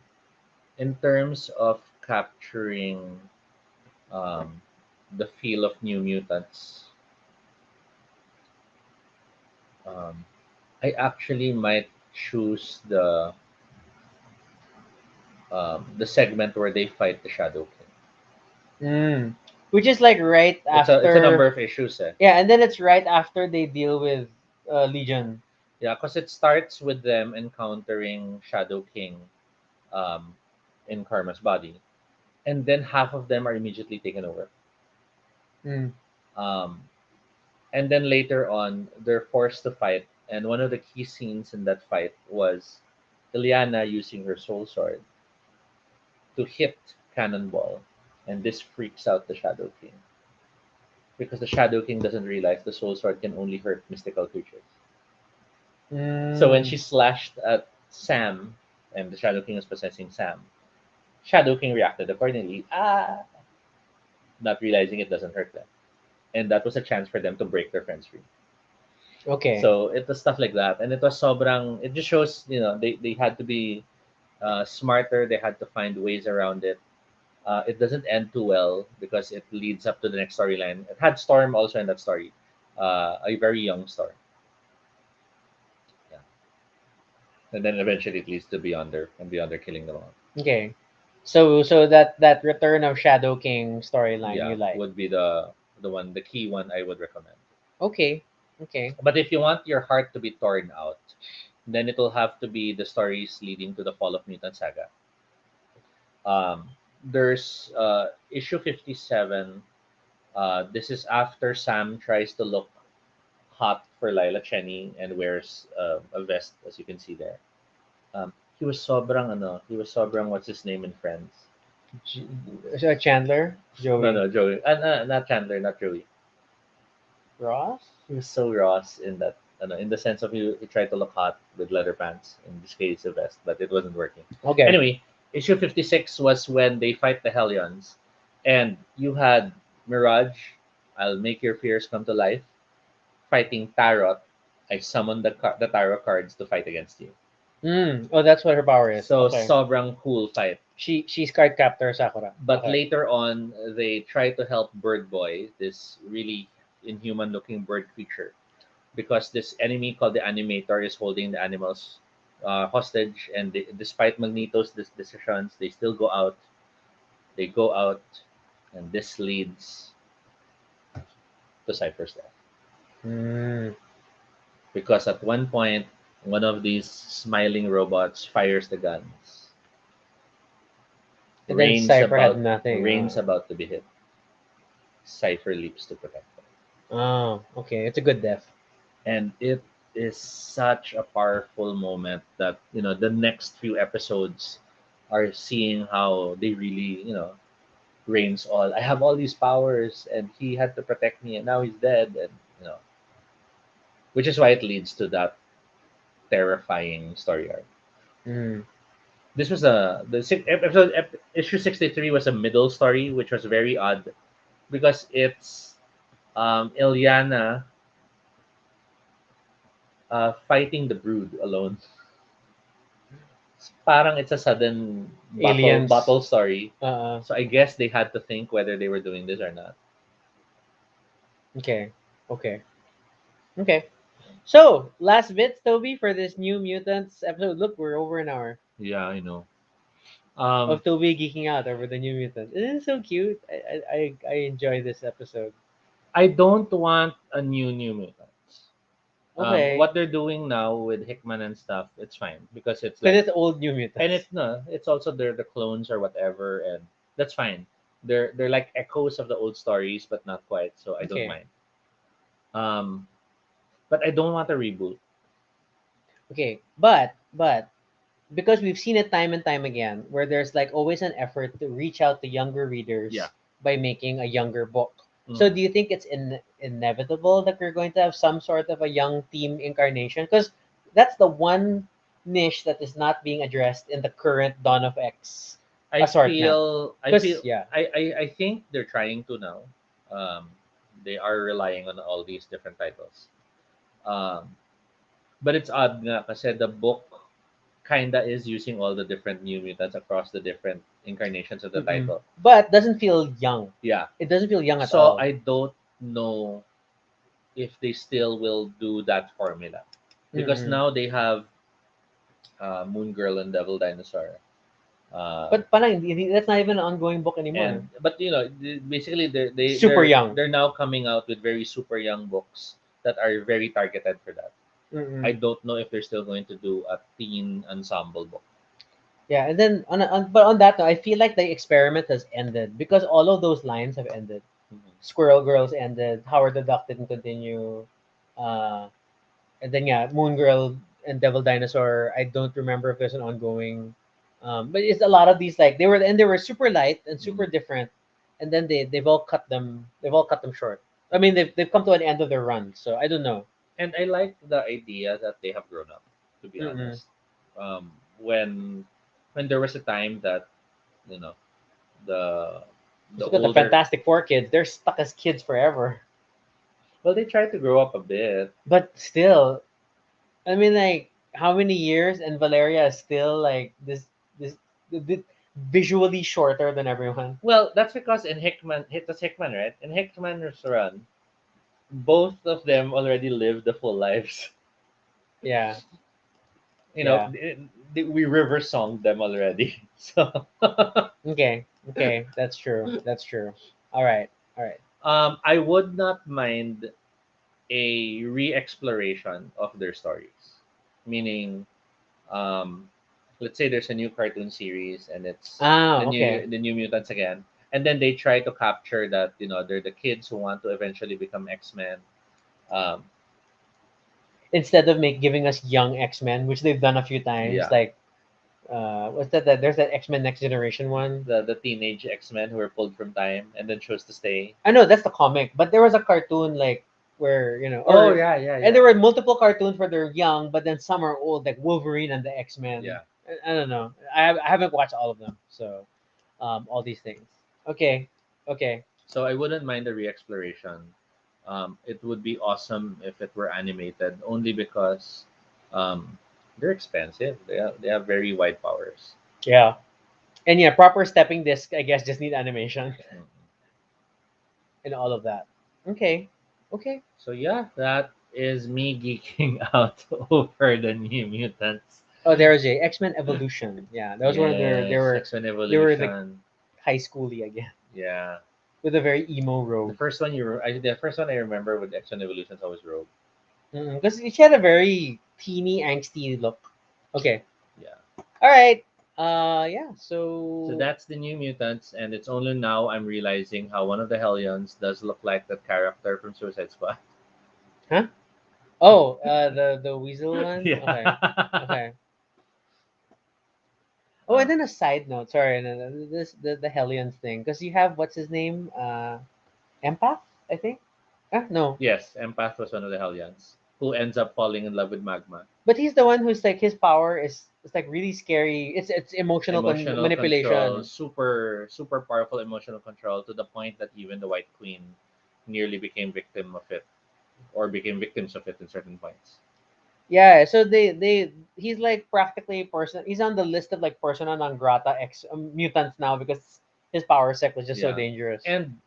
in terms of capturing um, the feel of New Mutants. Um, I actually might choose the segment where they fight the Shadow King. Mm. Which is like right It's a number after, of issues, eh? yeah, and then it's right after they deal with Legion. Yeah, because it starts with them encountering Shadow King um, in Karma's body, and then half of them are immediately taken over. Mm. Um, and then later on, they're forced to fight, and one of the key scenes in that fight was Ilyana using her soul sword to hit Cannonball, and this freaks out the Shadow King because the Shadow King doesn't realize the soul sword can only hurt mystical creatures. So when she Mm. slashed at Sam, and the Shadow King was possessing Sam, Shadow King reacted accordingly, not realizing it doesn't hurt them. And that was a chance for them to break their friends free. Okay. So it was stuff like that. And it was sobrang, it just shows, they had to be smarter, they had to find ways around it. It doesn't end too well because it leads up to the next storyline. It had Storm also in that story, a very young Storm. Yeah, and then eventually it leads to Beyonder and Beyonder killing them all. Okay. So that Return of Shadow King storyline you Yeah, like. would be the key one I would recommend. Okay. Okay. But if you want your heart to be torn out, then it'll have to be the stories leading to the fall of Mutant Saga. There's issue 57. This is after Sam tries to look hot for Lila Cheney and wears a vest, as you can see there. He was sobrang what's his name in Friends. J- Chandler, No, Joey, no, Joey. Not Chandler, not Joey. Ross. He was so Ross in that, in the sense of he tried to look hot with leather pants, in this case a vest, but it wasn't working. Okay. Anyway, issue 56 was when they fight the Hellions, and you had Mirage, I'll make your fears come to life, fighting Tarot. I summoned the Tarot cards to fight against you. Oh, that's what her power is. So Okay. sobrang cool fight. She's card captor Sakura. But Okay. later on, they try to help Bird Boy, this really inhuman looking bird creature, because this enemy called the Animator is holding the animals hostage. And despite Magneto's decisions, they still go out. They go out, and this leads to Cypher's death. Mm. Because at one point, one of these smiling robots fires the guns. And then Cipher had Rain's nothing. about to be hit. Cipher leaps to protect them. Okay. It's a good death. And it is such a powerful moment that the next few episodes are seeing how they really Rain's all, I have all these powers and he had to protect me and now he's dead, and you know which is why it leads to that terrifying story arc. Mm. This was issue 63 was a middle story, which was very odd because it's Ilyana fighting the Brood alone. Parang it's a sudden Aliens. battle story. Uh. So I guess they had to think whether they were doing this or not. Okay. Okay. Okay. So last bits, Toby, for this New Mutants episode. Look, we're over an hour Yeah, I know. of Um, Toby geeking out over the New Mutants. Isn't it so cute? I enjoy this episode. I don't want a New Mutants. Okay. What they're doing now with Hickman and stuff, it's fine because it's Because like, it's old New and Mutants. it's no, it's also they're the clones or whatever, and that's fine. They're like echoes of the old stories, but not quite. So I don't Okay. mind. Um, but I don't want a reboot. Okay. But because we've seen it time and time again, where there's like always an effort to reach out to younger Yeah. readers by making a younger book. So Mhm. do you think it's inevitable that we're going to have some sort of a young team incarnation? Because that's the one niche that is not being addressed in the current Dawn of X I assortment. feel I Because feel yeah, I think they're trying to now. Um, they are relying on all these different titles. Um, but it's odd nga kasi the book kinda is using all the different New Mutants across the different incarnations of the mm-mm. title. But doesn't feel young. Yeah. It doesn't feel young at So all. I don't know if they still will do that formula because Mm-mm. now they have Moon Girl and Devil Dinosaur. Uh, But parang that's not even an ongoing book anymore. and but basically Super young. they're now coming out with very super young books that are very targeted for that. I Mm-mm. don't know if they're still going to do a teen ensemble book. Yeah, and then but on that note, I feel like the experiment has ended because all of those lines have ended. Mhm. Squirrel Girls ended. Howard the Duck didn't continue. Uh, and then yeah, Moon Girl and Devil Dinosaur. I don't remember if there's an ongoing. But it's a lot of these like they were super light and super Mhm. different, and then they've all cut them. They've all cut them short. I mean, they've come to an end of their run. So I don't know. And I like the idea that they have grown up. To be Mm-mm. honest, um, when there was a time that you know the Just the look at the older, Fantastic Four kids. They're stuck as kids forever. well, they tried to grow up a bit. But still, I mean, like, how many years and Valeria is still like this? This visually shorter than everyone. Well, that's because in that's Hickman, right? In Hickman's run, both of them already lived the full lives. Yeah, You know, yeah. we river songed them already. So, Okay, okay. That's true. That's true. All right, all right. I would not mind a re-exploration of their stories, meaning, um, let's say there's a new cartoon series and it's Ah, okay. the New Mutants again, and then they try to capture that they're the kids who want to eventually become X-Men. Um, Instead of giving us young X Men, which they've done a few times, yeah, like what's that? That there's that X Men Next Generation one. the teenage X-Men who were pulled from time and then chose to stay. I know that's the comic, but there was a cartoon like where Oh or yeah, yeah, and yeah, there were multiple cartoons where they're young, but then some are old, like Wolverine and the X Men. yeah. I don't know. I haven't watched all of them, so all these things. Okay, okay. So I wouldn't mind the re-exploration. It would be awesome if it were animated, only because um, they're expensive. They have very wide powers. Yeah. And yeah, proper stepping disc, I guess, just need animation Mm. and all of that. Okay. Okay. So yeah, that is me geeking out over the New Mutants. Oh, there was a X Men Evolution. Yeah, that was one of their. Yes, X-Men They were like Evolution. high schooly again Yeah, with a very emo the Rogue. first one the first one I remember with X-Men Evolution is always Rogue. Because she had a very teeny, angsty look. Okay. Yeah. All right. Yeah. So So. that's the New Mutants, and it's only now I'm realizing how one of the Hellions does look like that character from Suicide Squad. Huh? Oh, the weasel one. Okay. Yeah. Okay. Oh, Uh, and then a side note. Sorry, this the Hellions thing, because you have what's his name? Empath, I think. No, yes, Empath was one of the Hellions who ends up falling in love with Magma. but he's the one who's like his power is it's like really scary. It's emotional Emotional control, manipulation. super super powerful emotional control to the point that even the White Queen nearly became victim of it or became victims of it in certain points. Yeah, so they he's like practically person. He's on the list of like persona non grata ex mutants now because his power set was just so Yeah. dangerous. And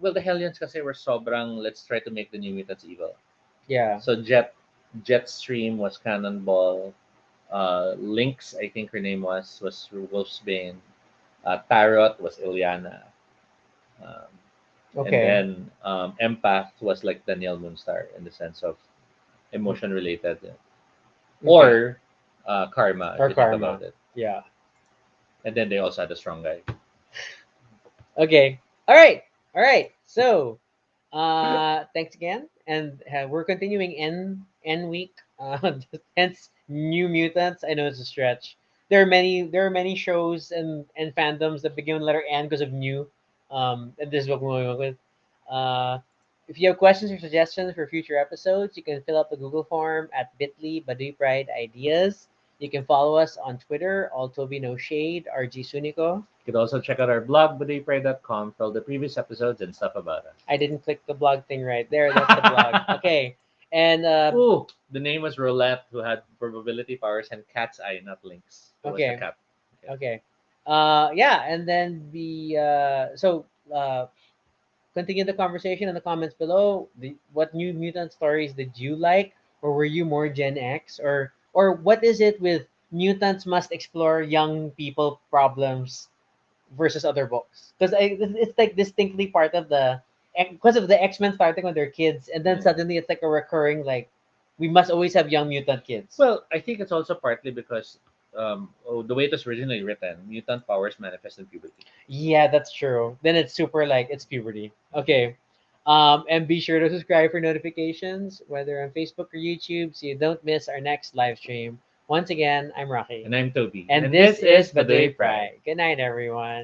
well, the Hellions kasi were sobrang let's try to make the New Mutants evil. Yeah. So Jetstream was Cannonball. Lynx, I think her name was Wolfsbane. Tarot was Ilyana. Um, and Okay. then Empath was like Danielle Moonstar in the sense of emotion related, Okay. or Karma if Or you think about karma. it. Yeah. And then they also had a strong guy. Okay. All right. All right. So, thanks again, and we're continuing N week. Hence, New Mutants. I know it's a stretch. There are many shows and fandoms that begin with letter N because of new. And this is what we're going with. Uh, if you have questions or suggestions for future episodes, you can fill out the Google form at bit.ly Baduy Pride Ideas. You can follow us on Twitter, all Toby No Shade, RG Sunico. You could also check out our blog, budaypray.com, for all the previous episodes and stuff about I didn't click the blog thing right there. That's the blog. us. Okay. And Ooh, the name was Roulette, who had probability powers and Cat's Eye, not Lynx, who was the okay. cat. Okay. Okay. Yeah, and then the continue the conversation in the comments below. What new mutant stories did you like, or were you more Gen X, or what is it with mutants must explore young people problems versus other books? Because it's like distinctly part of the because of the X Men starting when they're kids, and then Mm. suddenly it's like a recurring like we must always have young mutant kids. Well, I think it's also partly because the way it was originally written, mutant powers manifest in puberty. Yeah, that's true. Then it's super like it's puberty. Okay. And be sure to subscribe for notifications, whether on Facebook or YouTube, so you don't miss our next live stream. Once again, I'm Rocky. And I'm Toby. And And this this is is Baduy Badoy Pride. Pride. Good night, everyone.